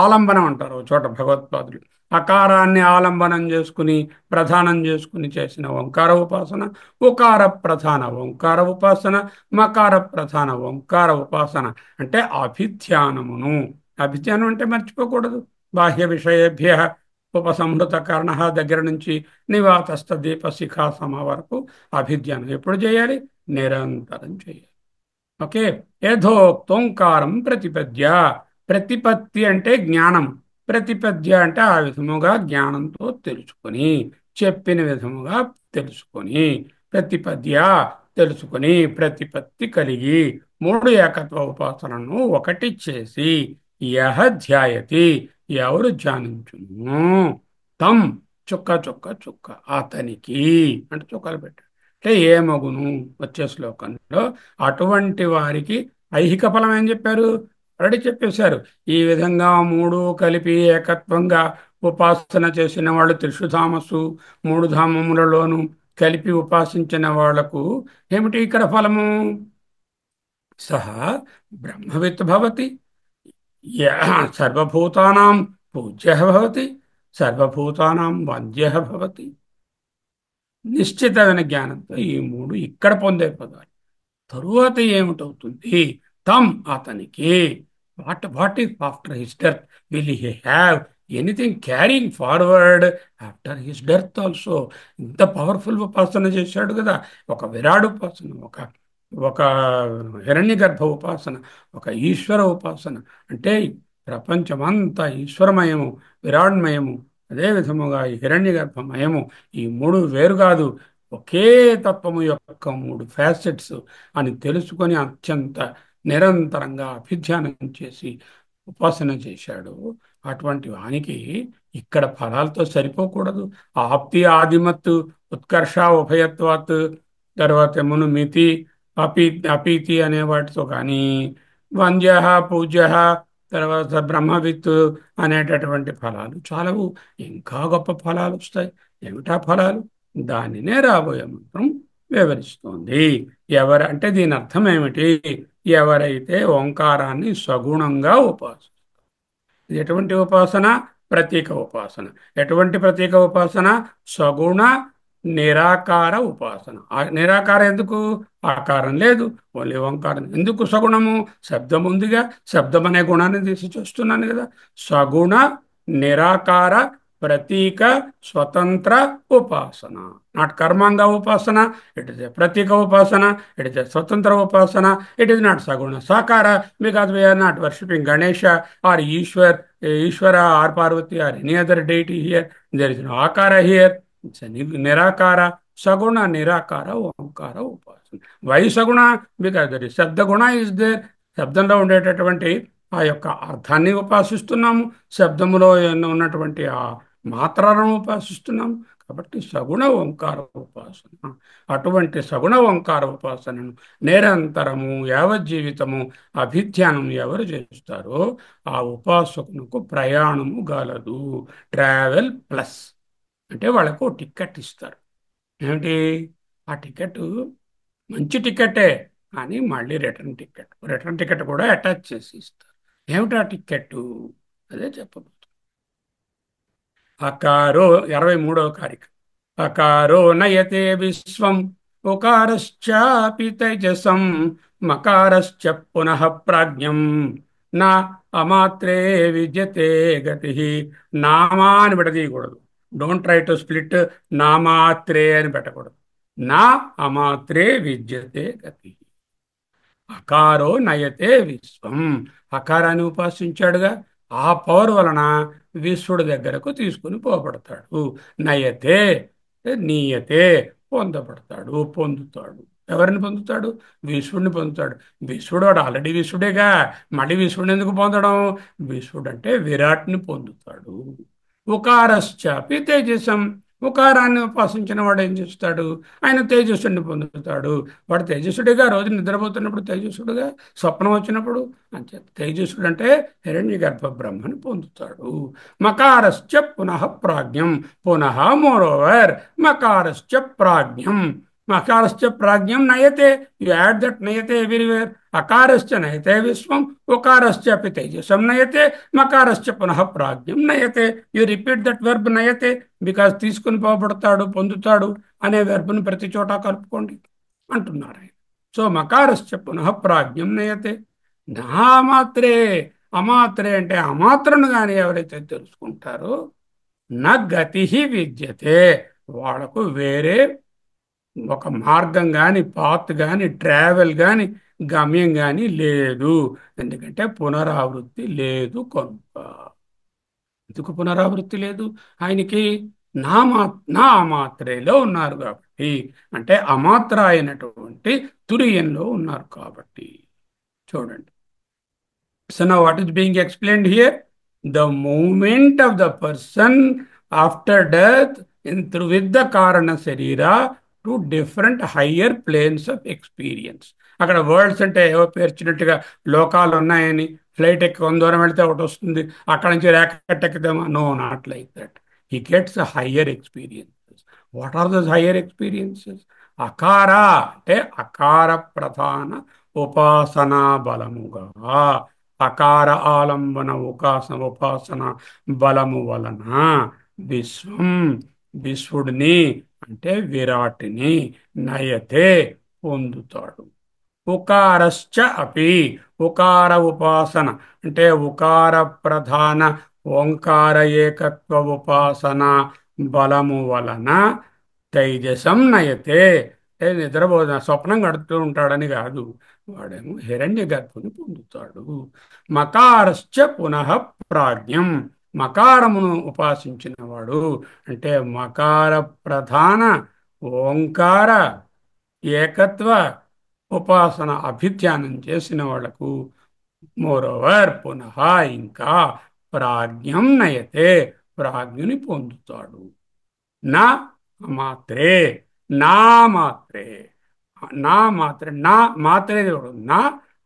ఆలంబనం అంటారు ఒక చోట భగవత్పాదులు. అకారాన్ని ఆలంబనం చేసుకుని ప్రధానం చేసుకుని చేసిన ఓంకార ఉపాసన ఉకార ప్రధాన ఓంకార ఉపాసన, మకార ప్రధాన ఓంకార ఉపాసన. అంటే అభిధ్యానమును. అభిధ్యానం అంటే మర్చిపోకూడదు. బాహ్య విషయేభ్య ఉపసంహృత కారణ దగ్గర నుంచి నివాతస్థ దీప శిఖా సమ వరకు అభిధ్యానం ఎప్పుడు చేయాలి? నిరంతరం చేయాలి. ఓకే. యథోక్తోంకారం ప్రతిపద్య. ప్రతిపత్తి అంటే జ్ఞానం, ప్రతిపద్య అంటే ఆ విధముగా జ్ఞానంతో తెలుసుకొని, చెప్పిన విధముగా తెలుసుకొని, ప్రతిపద్య తెలుసుకొని, ప్రతిపత్తి కలిగి మూడు ఏకత్వ ఉపాసనను ఒకటి చేసి యహ ధ్యాయతి ఎవరు ధ్యానించును తం చుక్క చుక్క చుక్క అతనికి అంటే చుక్కలు పెట్టాడు. అంటే ఏమగును వచ్చే శ్లోకంలో అటువంటి వారికి ఐహిక ఫలం ఏం చెప్పారు? ఆల్రెడీ చెప్పేశారు. ఈ విధంగా మూడు కలిపి ఏకత్వంగా ఉపాసన చేసిన వాళ్ళు త్రిషుధామసు మూడు ధామములలోనూ కలిపి ఉపాసించిన వాళ్లకు ఏమిటి ఇక్కడ ఫలము? సహా బ్రహ్మవిత్ భవతి, సర్వభూతానాం పూజ్య భవతి, సర్వభూతానాం వంద్య భవతి. నిశ్చితమైన జ్ఞానంతో ఈ మూడు ఇక్కడ పొందే పదాలు. తరువాత ఏమిటవుతుంది? తం అతనికి. What is after his death? Will he have anything carrying forward after his death also? ఇంత పవర్ఫుల్ ఉపాసన చేశాడు కదా. ఒక విరాడు ఉపాసన, ఒక ఒక హిరణ్య గర్భ ఉపాసన, ఒక ఈశ్వర ఉపాసన. అంటే ప్రపంచమంతా ఈశ్వరమయము, విరాడ్మయము, అదే విధముగా ఈ హిరణ్య గర్భమయము. ఈ మూడు వేరు కాదు, ఒకే తత్వము యొక్క మూడు ఫ్యాసెట్స్ అని తెలుసుకొని అత్యంత నిరంతరంగా అభిధ్యానం చేసి ఉపాసన చేశాడు. అటువంటి వానికి ఇక్కడ ఫలాలతో సరిపోకూడదు. ఆప్తి ఆదిమత్తు ఉత్కర్ష ఉభయత్వాత్, తర్వాత మును మితి అపీతి అనే వాటితో కానీ, వంద్య పూజ్య తర్వాత బ్రహ్మవిత్తు అనేటటువంటి ఫలాలు చాలవు. ఇంకా గొప్ప ఫలాలు వస్తాయి. ఏమిటా ఫలాలు? దానినే రాబోయే మంత్రం వివరిస్తోంది. అంటే దీని అర్థం ఏమిటి? ఎవరైతే ఓంకారాన్ని సగుణంగా ఇది ఎటువంటి ఉపాసన? ప్రతీక ఉపాసన. ఎటువంటి ప్రతీక ఉపాసన? సగుణ నిరాకార ఉపాసన. ఆ నిరాకార ఎందుకు? ఆకారం లేదు, ఓన్లీ ఓంకారం. ఎందుకు సగుణము? శబ్దం ఉందిగా, శబ్దం అనే గుణాన్ని తీసి చూస్తున్నాను కదా. సగుణ నిరాకార ప్రతీక స్వతంత్ర ఉపాసన. నాట్ కర్మాంగ ఉపాసన, ఇట్ ఇస్ ఎ ప్రతీక ఉపాసన, ఇట్ ఇస్ ఎ స్వతంత్ర ఉపాసన, ఇట్ ఈస్ నాట్ సగుణ సాకార. Because we are not worshipping Ganesha or Ishvara or Parvati or any other deity here. There is no Akara here. It's a Nirakara, Saguna, Nirakara, Omkara, Upasana. Why Saguna? Because there is Shabda Guna is there. శబ్దంలో ఉండేటటువంటి ఆ యొక్క అర్థాన్ని ఉపాసిస్తున్నాము, శబ్దములో ఉన్నటువంటి ఆ మాత్రలను ఉపాసిస్తున్నాము. కాబట్టి సగుణ ఓంకార ఉపాసన. అటువంటి సగుణ ఓంకార ఉపాసనను నిరంతరము యావజ్జీవితము అభిధ్యానం ఎవరు చేస్తారో ఆ ఉపాసకునకు ప్రయాణము గలదు. ట్రావెల్ ప్లస్ అంటే వాళ్ళకు టికెట్ ఇస్తారు. ఏమిటి ఆ టికెట్? మంచి టికెటే, కానీ మళ్ళీ రిటర్న్ టికెట్ కూడా అటాచ్ చేసి ఇస్తారు. ఏమిటా టికెట్? అదే చెప్పబోతుంది. అకారో 23వ కారిక. అకారో నయతే విశ్వం ఉకారశ్చాపి తైజసం మకారశ్చ పునః ప్రాజ్ఞం నా అమాత్రే విద్యతే గతి. నామాని విడదీయకూడదు. Don't try to split. నామాత్రే అని పెట్టకూడదు. నా అమాత్రే విద్యతే గతి. అకారో నయతే విశ్వం. అకారాన్ని ఉపాసించాడుగా, ఆ పవర్ వలన విశ్వడు దగ్గరకు తీసుకుని పోబడతాడు. నయతే నీయతే పొందబడతాడు, పొందుతాడు. ఎవరిని పొందుతాడు? విశ్వడిని పొందుతాడు. విశ్వడు వాడు ఆల్రెడీ విశ్వడేగా, మళ్ళీ విశ్వడిని ఎందుకు పొందడం? విశ్వడు అంటే విరాట్ని పొందుతాడు. ఉకారశ్చాపి తేజసం. ఉకారాన్ని ఉపాసించిన వాడు ఏం చేస్తాడు? ఆయన తేజస్సుని పొందుతాడు. వాడు తేజస్సుడిగా, రోజు నిద్రపోతున్నప్పుడు తేజస్సుడుగా, స్వప్నం వచ్చినప్పుడు అంతే. తేజస్సుడు అంటే హిరణ్య గర్భ బ్రహ్మని పొందుతాడు. మకారశ్చ పునః ప్రాజ్ఞం. పునః మోరోవర్ మకారశ్చ ప్రాజ్ఞం. మకారశ్చ ప్రాజ్ఞం నయతే. యు యాడ్ దట్ నయతే ఎవ్రీవేర్. అకారశ్చ నయతే విశ్వం ఉకారశ్చాపి తేజసం నయతే మకారశ్చ పునః ప్రాజ్ఞం నయతే. యు రిపీట్ దట్ వెర్బ్ నయతే. బికాజ్ తీసుకుని పోబడతాడు, పొందుతాడు అనే వెర్బ్ను ప్రతి చోట కలుపుకోండి అంటున్నారు ఆయన. సో మకారశ్చ పునః ప్రాజ్ఞం నయతే. నా మాత్రే. అమాత్రే అంటే అమాత్రను కానీ ఎవరైతే తెలుసుకుంటారో నా గతి విద్యతే. వాళ్లకు వేరే ఒక మార్గం కానీ, పాత్ కానీ, ట్రావెల్ కానీ, గమ్యం కానీ లేదు. ఎందుకంటే పునరావృత్తి లేదు కనుక. ఎందుకు పునరావృత్తి లేదు ఆయనకి? నా అమాత్రేలో ఉన్నారు కాబట్టి, అంటే అమాత్ర అయినటువంటి తురియంలో ఉన్నారు కాబట్టి. చూడండి. So now what is being explained here? The movement of the person after death through with the Karana Sarira to different higher planes of experience. అక్కడ వరల్డ్స్ అంటే ఏవో పేర్చినట్టుగా లోకాలు ఉన్నాయని, ఫ్లైట్ ఎక్కి కొంత దూరం వెళితే ఒకటి వస్తుంది, అక్కడ నుంచి ర్యాకెట్ ఎక్కుదామా? No, not like that. He gets higher experiences. What are those higher experiences? అకార అంటే అకార ప్రధాన ఉపాసనా బలముగా, అకార ఆలంబన ఉపాసన బలము వలన విశ్వుడిని అంటే విరాట్ని నయతే పొందుతాడు. ఉకారశ్చ అపి. ఉకార ఉపాసన అంటే ఉకార ప్రధాన ఓంకార ఏకత్వ ఉపాసన బలము వలన తైజసం నయతే. నిద్రపోతున్న స్వప్నం గడుపుతూ ఉంటాడని కాదు, వాడేమో హిరణ్య గర్భుని పొందుతాడు. మకారశ్చ పునః ప్రాజ్ఞం. మకారమును ఉపాసించిన వాడు అంటే మకార ప్రధాన ఓంకార ఏకత్వ ఉపాసన అభిధ్యానం చేసిన వాళ్లకు మోరోవర్ పునః ఇంకా ప్రాజ్ఞం నయతే, ప్రాజ్ఞుని పొందుతాడు. నా మాత్రే. నా మాత్రే. నా మాత్రే. నా మాత్రే నా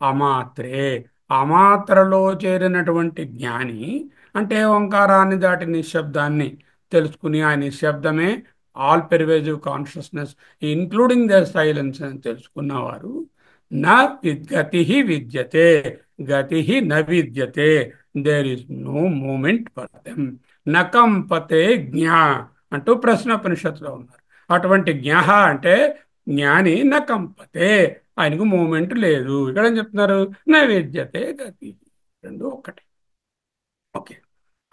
అమాత్రే. అమాత్రలో చేరినటువంటి జ్ఞాని అంటే ఓంకారాన్ని దాటి నిశ్శబ్దాన్ని తెలుసుకుని ఆ నిశ్శబ్దమే all pervasive consciousness including the silence అని తెలుసుకున్నవారు నా గతి విద్యతే గతి న విద్యతే there is no movement for them నకంపతే జ్ఞా అంటూ ప్రశ్నోపనిషత్తులో ఉన్నారు. అటువంటి జ్ఞాహ అంటే జ్ఞాని నకంపతే, ఆయనకు మూమెంట్ లేదు. ఇక్కడ ఏం చెప్తున్నారు? నైవేద్యతే గతి, రెండు ఒకటి. ఓకే.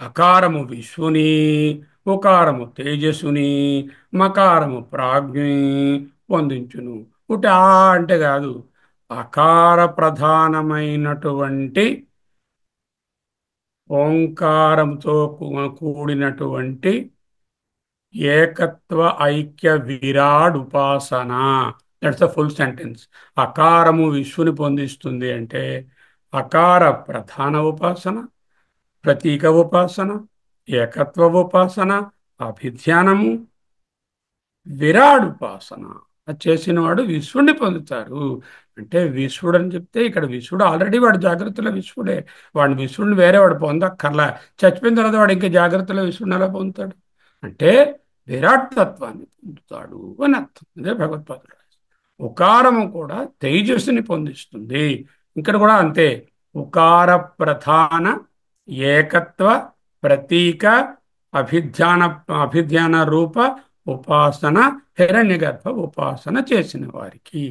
అకారము విశ్వని, ఉకారము తేజస్సుని, మకారము ప్రాజ్ఞని పొందించును. ఆ అంటే కాదు, అకార ప్రధానమైనటువంటి ఓంకారంతో కూడినటువంటి ఏకత్వ ఐక్య విరాడ్ ఉపాసన. That's the full sentence. అకారము విశ్వని పొందిస్తుంది అంటే అకార ప్రధాన ఉపాసన, ప్రతీక ఉపాసన, ఏకత్వ ఉపాసన, అభిధ్యానము, విరాడ్ ఉపాసన అది చేసిన వాడు విశ్వుడిని పొందుతారు. అంటే విశ్వడు అని చెప్తే ఇక్కడ విశ్వడు ఆల్రెడీ వాడు జాగ్రత్తలో విశ్వడే. వాడిని విశ్వడిని వేరే వాడు పొందక్కర్లా. చచ్చిపోయిన తర్వాత వాడు ఇంకా జాగ్రత్తలో విశ్వడిని ఎలా పొందుతాడు? అంటే విరాట్ తత్వాన్ని పొందుతాడు అని అర్థం. అదే భగవత్పాదుడు రాశారు. ఉకారము కూడా తేజస్సుని పొందిస్తుంది. ఇక్కడ కూడా అంతే. ఉకార ప్రధాన ఏకత్వ ప్రతీక అభిధ్యాన అభిధ్యాన రూప ఉపాసన హిరణ్యగర్భ ఉపాసన చేసిన వారికి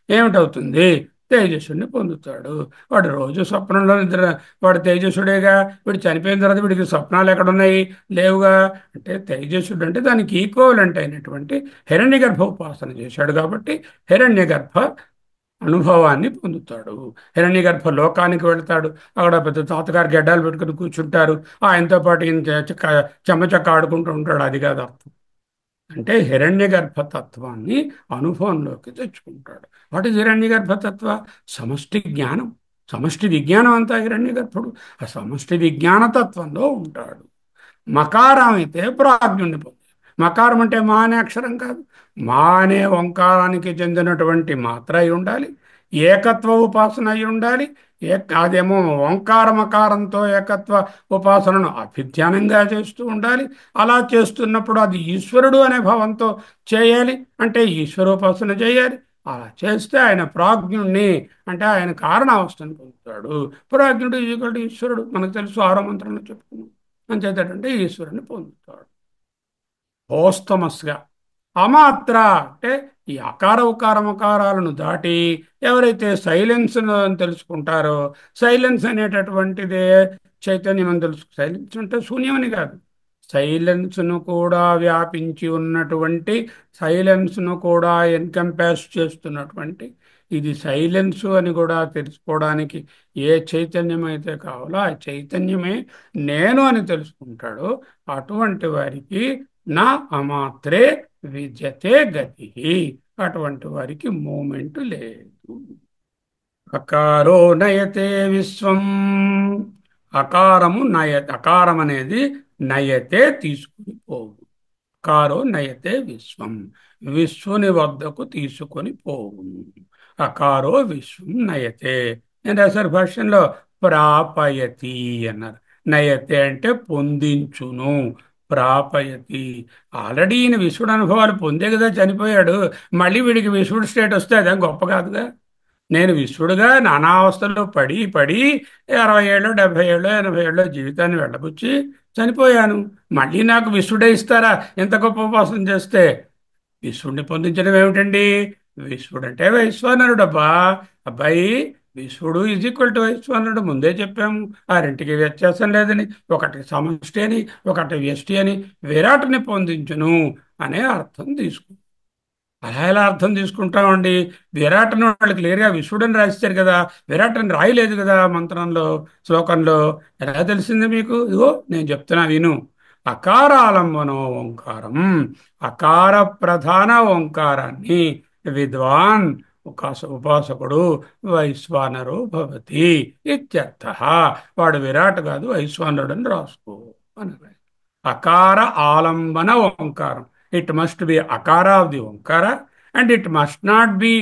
ఏమిటవుతుంది? తేజస్సుని పొందుతాడు. వాడు రోజు స్వప్నంలో నిద్ర, వాడు తేజస్సుడేగా. వీడు చనిపోయిన తర్వాత వీడికి స్వప్నాలు ఎక్కడున్నాయి? లేవుగా. అంటే తేజస్సుడు అంటే దానికి ఈక్వలెంట్ అయినటువంటి హిరణ్యగర్భ ఉపాసన చేశాడు కాబట్టి హిరణ్యగర్భ అనుభవాన్ని పొందుతాడు. హిరణ్యగర్భ లోకానికి వెళ్తాడు. అక్కడ పెద్ద తాతగారు గడ్డాలు పెట్టుకుని కూర్చుంటారు. ఆయనతో పాటు ఈయన చెమ్మచక్క ఆడుకుంటూ ఉంటాడు. అది కాదు అర్థం. అంటే హిరణ్య గర్భతత్వాన్ని అనుభవంలోకి తెచ్చుకుంటాడు. వాట్ ఈజ్ హిరణ్య గర్భతత్వ? సమష్టి జ్ఞానం. సమష్టి విజ్ఞానం అంతా హిరణ్య గర్భుడు. ఆ సమష్టి విజ్ఞాన తత్వంలో ఉంటాడు. మకారం అయితే ప్రాజ్ఞుణ్ణి పొంది. మకారం అంటే మా అనే అక్షరం కాదు. మా అనే ఓంకారానికి చెందినటువంటి మాత్ర అయి ఉండాలి. ఏకత్వ ఉపాసన అయి ఉండాలి. అదేమో ఓంకారమకారంతో ఏకత్వ ఉపాసనను అభిధ్యానంగా చేస్తూ ఉండాలి. అలా చేస్తున్నప్పుడు అది ఈశ్వరుడు అనే భావంతో చేయాలి. అంటే ఈశ్వరోపాసన చేయాలి. అలా చేస్తే ఆయన ప్రాజ్ఞుణ్ణి, అంటే ఆయన కారణావస్థను పొందుతాడు. ప్రాజ్ఞుడు ఈశ్వరుడు, ఈశ్వరుడు మనకు తెలుసు, ఆరో మంత్రంలో చెప్పుకున్నాం. అంచేతంటే ఈశ్వరుని పొందుతాడు ఓస్తమస్గా. అమాత్ర అంటే ఈ అకార ఉకార మకారాలను దాటి ఎవరైతే సైలెన్స్ తెలుసుకుంటారో, సైలెన్స్ అనేటటువంటిదే చైతన్యం అని తెలుసు. సైలెన్స్ అంటే శూన్యమని కాదు, సైలెన్స్ను కూడా వ్యాపించి ఉన్నటువంటి, సైలెన్స్ను కూడా ఎన్కంపాస్ చేస్తున్నటువంటి, ఇది సైలెన్స్ అని కూడా తెలుసుకోవడానికి ఏ చైతన్యం అయితే కావాలో ఆ చైతన్యమే నేను అని తెలుసుకుంటాడో అటువంటి వారికి నా అమాత్రే విద్యతే గతి. అటువంటి వారికి మూమెంట్ లేదు. అకారో నయతే విశ్వం. అకారము అకారం అనేది నయతే తీసుకుని పోవు. అకారో నయతే విశ్వం, విశ్వని వద్దకు తీసుకొని పోవును. అకారో విశ్వం నయతే. నేను రాశారు భాష్యంలో ప్రాపయతి అన్నారు. నయతే అంటే పొందించును. ప్రాపయతి. ఆల్రెడీ ఈయన విశ్వడు అనుభవాలు పొందే కదా చనిపోయాడు. మళ్ళీ వీడికి విశ్వడు స్టేట్ వస్తే అదేం గొప్ప కాదుగా. నేను విశ్వడుగా నానా అవస్థల్లో పడి పడి 60 ఏళ్ళు 70 ఏళ్ళు 80 ఏళ్ళు జీవితాన్ని వెళ్ళబుచ్చి చనిపోయాను. మళ్ళీ నాకు విశ్వడే ఇస్తారా ఎంత గొప్ప ఉపాసన చేస్తే? విశ్వడిని పొందించడం ఏమిటండి? విశ్వడు అంటే వైశ్వానరుడు. అబ్బాయి, విశ్వడు ఈజ్ ఈక్వల్ టు వైశ్వానరుడు. ముందే చెప్పాము. ఆ రెంటికి వ్యత్యాసం లేదని. ఒకటి సమష్టి అని, ఒకటి వ్యష్టి అని. విరాట్ని పొందించును అనే అర్థం తీసుకు. అలా ఎలా అర్థం తీసుకుంటామండి? విరాట్ని వాళ్ళు క్లియర్గా విశ్వడని రాశారు కదా, విరాట్ని రాయలేదు కదా మంత్రంలో, శ్లోకంలో. ఎలా తెలిసింది మీకు? ఇగో నేను చెప్తున్నా విను. అకారాలంబనో ఓంకారం, అకార ప్రధాన ఓంకారాన్ని విద్వాన్ ఉపాసకుడు వైశ్వానరో భవతి ఇత్యర్థ. వాడు విరాట్ కాదు వైశ్వానరుడు అని రాసుకో అని. అకార ఆలంబన ఓంకారం. ఇట్ మస్ట్ బి అకార of the Omkara And it must not be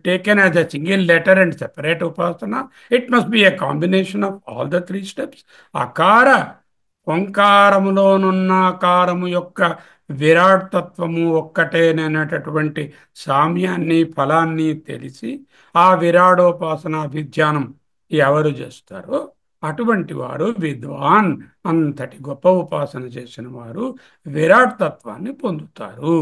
taken as a single letter and separate upasana. It must be a combination of all the three steps. Akara, ఓంకారములోనున్న ఆకారము యొక్క విరాట్ తత్వము ఒక్కటేననేటటువంటి సామ్యాన్ని ఫలాన్ని తెలిసి ఆ విరాడోపాసన విజ్ఞానం ఎవరు చేస్తారో అటువంటి వారు విద్వాన్, అంతటి గొప్ప ఉపాసన చేసిన వారు విరాట్ తత్వాన్ని పొందుతారు,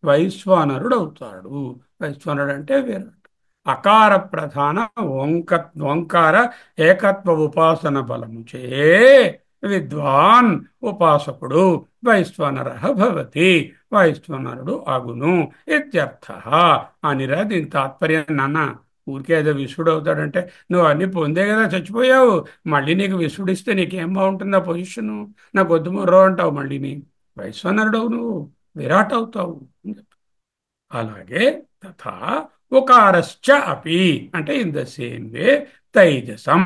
వైశ్వానరుడు అవుతాడు. వైశ్వానరుడు అంటే విరాట్. అకార ప్రధాన ఓంకార ఏకత్వ ఉపాసన బలము చే విద్వాన్ ఉపాసకుడు వైశ్వనర భవతి, వైశ్వనరుడు అగును ఇత్యర్థ. అనిరా దీని తాత్పర్యం. నాన్న ఊరికే ఏదో విసుడు అవుతాడంటే, నువ్వు అన్ని పొందే కదా చచ్చిపోయావు, మళ్ళీ నీకు విసుడిస్తే నీకేం బాగుంటుంది ఆ పొజిషను, నాకు వద్దు మొర్రో అంటావు, మళ్ళీ నీ వైశ్వనరుడు నువ్వు విరాట్ అవుతావు. అలాగే తథా ఉకారశ్చ అపి అంటే ఇన్ ద సేమ్ వే తైజసం,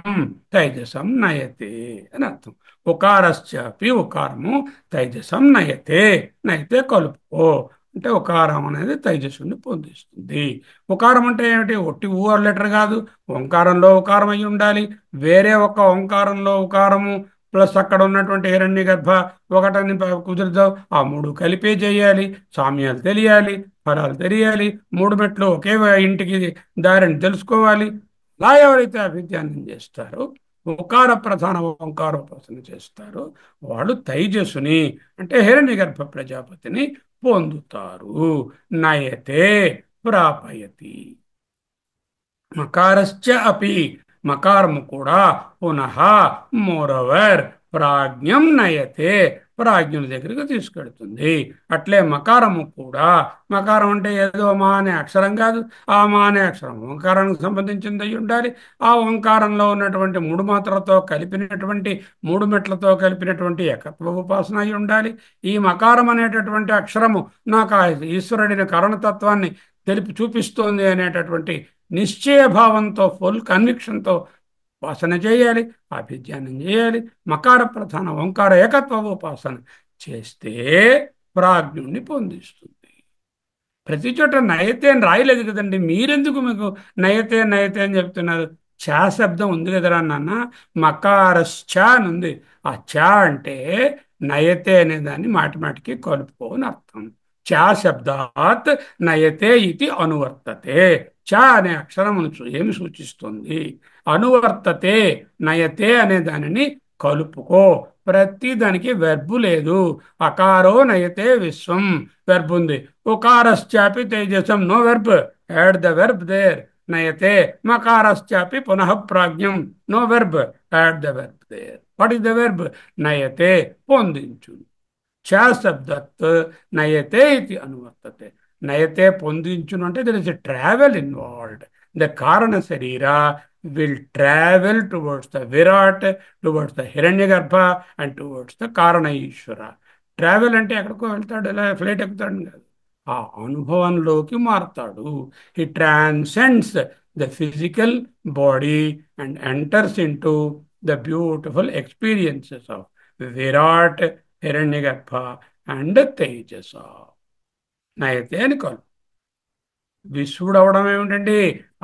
తైజసం నయతే అని అర్థం. ఉకారశ్చ అపి ఉకారము తైజసం నయతే, నయతే కలుపుకో అంటే ఉకారం అనేది తైజస్సుని పొందిస్తుంది. ఉకారం అంటే ఏమిటి? ఒట్టి ఊఆర్ లెటర్ కాదు, ఓంకారంలో ఉకారం అయి ఉండాలి. వేరే ఒక ఓంకారంలో ఉకారము ప్లస్ అక్కడ ఉన్నటువంటి హిరణ్య గర్భ ఒకటని కుదురుతావు, ఆ మూడు కలిపే చేయాలి. సామ్యాలు తెలియాలి, ఫలాలు తెలియాలి, మూడు మెట్లు ఒకే ఇంటికి దారిని తెలుసుకోవాలి. అలా ఎవరైతే అభిధ్యానం చేస్తారో, ఓంకార ప్రధాన ఓంకారోపాసన చేస్తారో వాళ్ళు తైజస్సుని అంటే హిరణ్య గర్భ ప్రజాపతిని పొందుతారు. నయతే ప్రాపయతి. మకారశ్చ అపి మకారము కూడా పునః మోరవర్ ప్రాజ్ఞం నయతే ప్రాజ్ఞుల దగ్గరికి తీసుకెడుతుంది. అట్లే మకారము కూడా, మకారం అంటే ఏదో మా అనే అక్షరం కాదు, ఆ మా అనే అక్షరం ఓంకారానికి సంబంధించింది అయి ఉండాలి. ఆ ఓంకారంలో ఉన్నటువంటి మూడు మాత్రలతో కలిపినటువంటి మూడు మెట్లతో కలిపినటువంటి ఏకత్వ ఉపాసన అయి ఉండాలి. ఈ మకారం అనేటటువంటి అక్షరము నాకు ఆ ఈశ్వరుడిని కారణతత్వాన్ని తెలిపి చూపిస్తోంది అనేటటువంటి నిశ్చయ భావంతో, ఫుల్ కన్విక్షన్తో ఉపాసన చేయాలి, అభిజ్ఞానం చేయాలి. మకార ప్రధాన ఓంకార ఏకత్వ ఉపాసన చేస్తే ప్రాజ్ఞుణ్ణి పొందిస్తుంది. ప్రతి చోట నయతే అని రాయలేదు కదండి, మీరెందుకు మీకు నయతే నయతే అని చెప్తున్నారు? చా శబ్దం ఉంది కదరా నాన్న, మకారశ్చ అని ఉంది. ఆ చా అంటే నయతే అనే దాన్ని మాటి మాటికి కలుపుకోని అర్థం. చా శబ్దాత్ నయతే ఇది అనువర్తతే. చ అనే అక్షరమును ఏమి సూచిస్తుంది? అనువర్తతే, నయతే అనే దానిని కలుపుకో. ప్రతి దానికి వెర్బు లేదు. అకారో నయతే విశ్వం వెర్బ్ ఉంది. ఉకారశ్చాపి తేజసం no verb, add the verb there. నయతే మకారశ్చాపి పునః ప్రాజ్ఞం no verb, add the verb there. What is the verb? నయతే పొందించు. చ శబ్దత్ నయతే ఇది అనువర్తతే. నయతే పొందించును అంటే there is a travel involved. The karana sharira will travel towards the Virat, towards the Hiranyagarbha and towards the karana Ishwara. Travel అంటే ఎక్కడికో వెళ్తాడు, ఇలా ఫ్లైట్ ఎక్కుతాడు కాదు, ఆ అనుభవంలోకి మారుతాడు. He transcends the physical body and enters in to the beautiful experiences of Virat, Hiranyagarbha and Tejasa. నయతే అని కాదు. విశ్వడు అవడం ఏమిటండి?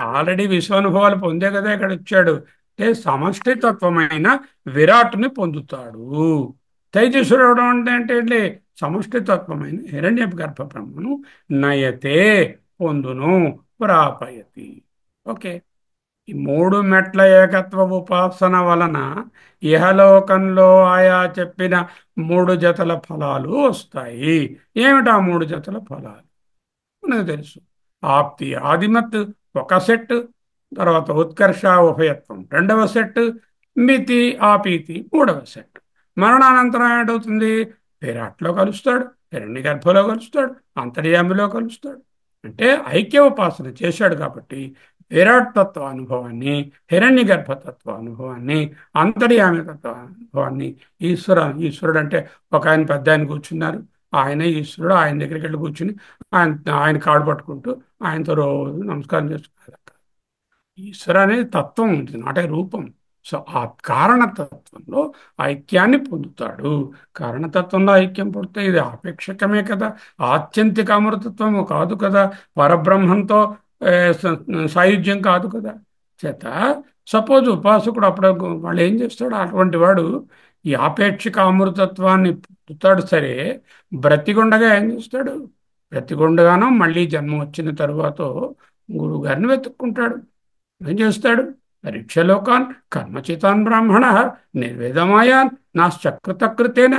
ఆల్రెడీ విశ్వానుభవాలు పొందే కదా ఇక్కడ వచ్చాడు. అంటే సమష్టి తత్వమైన విరాట్ని పొందుతాడు. తేజస్సుడు అవడం అంటే ఏంటి? సమష్టి తత్వమైన హిరణ్య గర్భ బ్రహ్మను నయతే పొందును, ప్రాపయతి. ఓకే, ఈ మూడు మెట్ల ఏకత్వ ఉపాసన వలన ఇహలోకంలో ఆయా చెప్పిన మూడు జతల ఫలాలు వస్తాయి. ఏమిటా మూడు జతల ఫలాలు? మనకు తెలుసు. ఆప్తి ఆదిమత్ ఒక సెట్, తర్వాత ఉత్కర్ష ఉభయత్వం రెండవ సెట్, మితి ఆపీతి మూడవ సెట్. మరణానంతరం ఏమిటవుతుంది? విరాట్లో కలుస్తాడు, హిరణ్య గర్భలో కలుస్తాడు, అంతర్యామిలో కలుస్తాడు. అంటే ఐక్య ఉపాసన చేశాడు కాబట్టి విరాట్ తత్వ అనుభవాన్ని, హిరణ్య గర్భతత్వ అనుభవాన్ని, అంతర్యామి తత్వ అనుభవాన్ని, ఈశ్వరుడు అంటే ఒక ఆయన పెద్ద ఆయన కూర్చున్నారు, ఆయన ఈశ్వరుడు. ఆయన దగ్గరికి వెళ్ళి కూర్చుని ఆయన కాడు పట్టుకుంటూ ఆయనతో రోజు నమస్కారం చేసుకున్నారు. ఈశ్వర అనేది తత్వం ఉంటుంది, నాటే రూపం. సో ఆ కారణతత్వంలో ఐక్యాన్ని పొందుతాడు. కారణతత్వంలో ఐక్యం పొందితే ఇది ఆపేక్షకమే కదా, ఆత్యంతిక అమృతత్వము కాదు కదా, పరబ్రహ్మంతో ఏ, స- సాయుధ్యం కాదు కదా. చేత సపోజ్ ఉపాసకుడు అప్పుడు వాళ్ళు ఏం చేస్తాడు, అటువంటి వాడు ఈ ఆపేక్షిక అమృతత్వాన్ని పొందుతాడు సరే, బ్రతికుండగా ఏం చేస్తాడు, బ్రతికుండగానో మళ్ళీ జన్మ వచ్చిన తరువాత గురువు గారిని వెతుక్కుంటాడు. ఏం చేస్తాడు, పరీక్షలోకాన్ కర్మచితాన్ బ్రాహ్మణ నిర్వేదమాయాన్ నాశ్చకృతకృతేన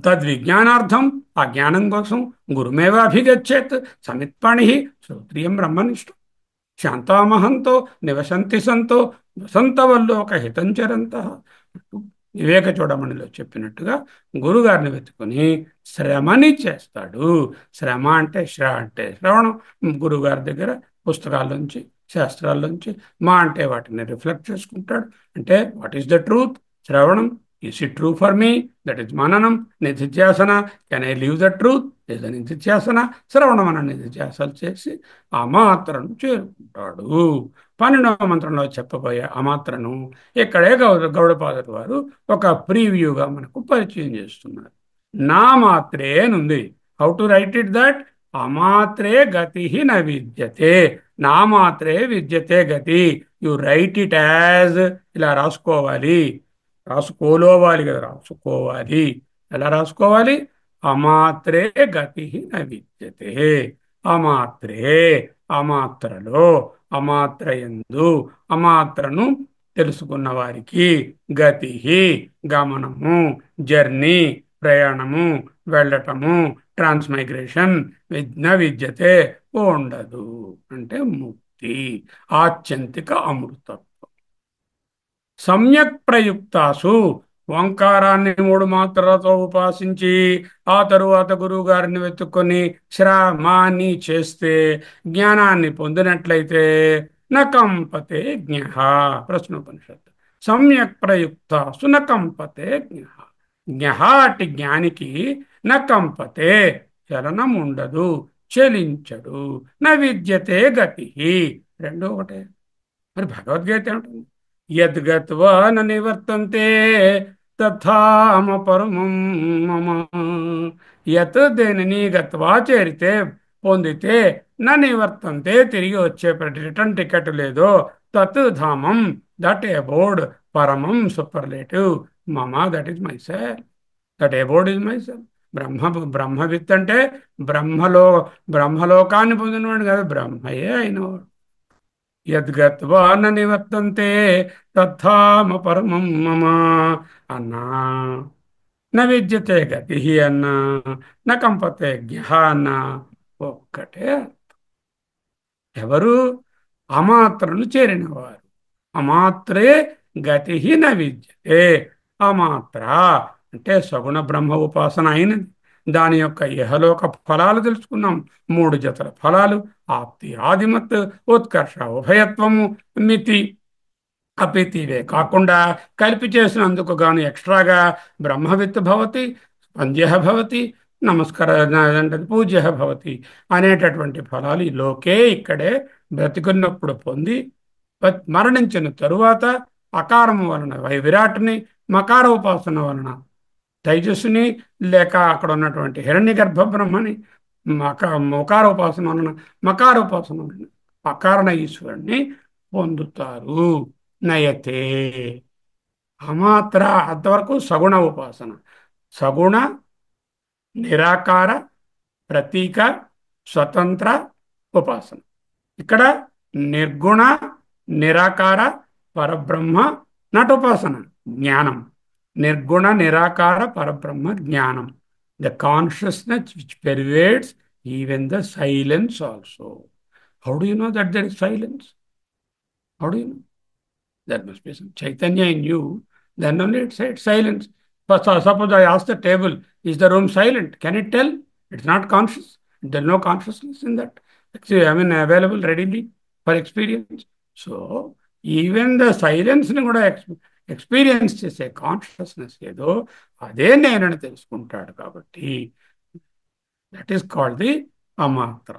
తద్విజ్ఞానార్థం, ఆ జ్ఞానం కోసం గురుమేవ అభిగచ్చేత్ సమిత్పణి శ్రోత్రియం బ్రహ్మనిష్ఠం శాంతామహంతో నివసంతి సంతో వసంతవల్లోక హితంచరంత. వివేక చూడమణిలో చెప్పినట్టుగా గురుగారిని వెతుకుని శ్రమని చేస్తాడు. శ్రమ అంటే అంటే శ్రవణం, గురుగారి దగ్గర పుస్తకాల్లోంచి శాస్త్రాల్లోంచి, మా అంటే వాటిని రిఫ్లెక్ట్ చేసుకుంటాడు. అంటే వాట్ ఈస్ ద ట్రూత్, శ్రవణం. Is it true for me, that is మననం. నిధిధ్యాసన, can I leave the truth, is the nididhyasana. శ్రవణం అన్న నిధిధ్యాసలు చేసి ఆ మాత్రను చేరుకుంటాడు. 12వ మంత్రంలో చెప్పబోయే ఆ మాత్రను ఇక్కడే గౌడపాదుల వారు ఒక ప్రీవ్యూగా మనకు పరిచయం చేస్తున్నారు. నా మాత్రే నుంది. How to write it that, అమాత్రే గతి న విద్యతే. నా మాత్రే విద్యతే గతి. యు రైట్ ఇట్ యాజ్, ఇలా రాసుకోవాలి. రాసుకోవాలి కదా, రాసుకోవాలి. ఎలా రాసుకోవాలి, అమాత్రే గతి న విద్యతే. అమాత్రే, అమాత్రలో, అమాత్రయందు, అమాత్రను తెలుసుకున్న వారికి, గతి గమనము, జర్నీ ప్రయాణము, వెళ్ళటము, ట్రాన్స్మైగ్రేషన్, విజ్ఞ విద్యతే ఉండదు. అంటే ముక్తి, ఆత్యంతిక అమృతం. సమ్యక్ ప్రయుక్తాసు, ఓంకారాన్ని 3 మాత్రలతో ఉపాసించి ఆ తరువాత గురువు గారిని వెతుక్కొని శ్రమాన్ని చేస్తే, జ్ఞానాన్ని పొందినట్లయితే నకంపతే జ్ఞ. ప్రశ్నోపనిషత్తు. సమ్యక్ ప్రయుక్తాసు నకంపతే జ్ఞ. జ్ఞ అట్టి జ్ఞానికి నకంపతే, చలనం ఉండదు, చలించడు. న విద్యతే గతి, రెండు ఒకటే. మరి భగవద్గీత ఏమిటి, యద్గత్వా న నివర్తంతే తథామ పరమం మమ. యత్ దేనిని గత్వా చేరితే, పొందితే, న నివర్తంతే తిరిగి వచ్చే రిటర్న్ టికెట్ లేదో, తత్ ధామం దట్ అబోర్డ్, పరమం సూపర్లేటివ్, మమ that is myself. That abode is myself. బ్రహ్మవిత్ అంటే బ్రహ్మలో బ్రహ్మలోకాన్ని పొందినవాడు కాదు, బ్రహ్మయే అయినవాడు. యద్గత్వా న నివర్తంతే తథామ పరమం మమ అన్నా. న విద్యతే గతి అన్నా, న కంపతే జ్ఞ అన్నా ఒక్కటే. ఎవరు, అమాత్రను చేరినవారు. అమాత్రే గతి న విద్యతే. అమాత్ర అంటే సగుణ బ్రహ్మ ఉపాసన అయినది. దాని యొక్క ఇహలోక ఫలాలు తెలుసుకున్నాం. 3 జతల ఫలాలు: ఆప్తి, ఆదిమత్, ఉత్కర్ష, ఉభయత్వము, మితి, అపితి. ఇవే కాకుండా కలిపి చేసినందుకు గాను ఎక్స్ట్రాగా బ్రహ్మవిత్ భవతి, స్పంద్య భవతి, నమస్కార అంటే పూజ్య భవతి అనేటటువంటి ఫలాలు ఈ లోకే, ఇక్కడే బ్రతికున్నప్పుడు పొంది, మరణించిన తరువాత అకారము వలన విరాట్ని, మకార ఉపాసన వలన తైజస్సుని, లేక అక్కడ ఉన్నటువంటి హిరణ్య గర్భ బ్రహ్మని, మకార ఉపాసన వలన, మకార ఉపాసన వలన అకారణ ఈశ్వరుణ్ణి పొందుతారు. నయతే అమాత్ర, అంతవరకు సగుణ ఉపాసన. సగుణ, నిరాకార, ప్రతీక, స్వతంత్ర ఉపాసన. ఇక్కడ నిర్గుణ, నిరాకార, పరబ్రహ్మ నాట్ ఉపాసన, జ్ఞానం. నిర్గుణ నిరాకార పరబ్రహ్మ జ్ఞానం. The consciousness which pervades even the silence also. How do you know that there is silence? How do you know? There must be some Chaitanya in you. Then only it's silence. But suppose I ask the table, is the room silent? Can it tell? It's not conscious. There's no consciousness in that. Actually, I mean, available readily for experience. So, even the silence ని కూడా experience చేసే consciousness ఏదో అదే నేనని తెలుసుకుంటాడు. కాబట్టి that is called the అమాత్ర.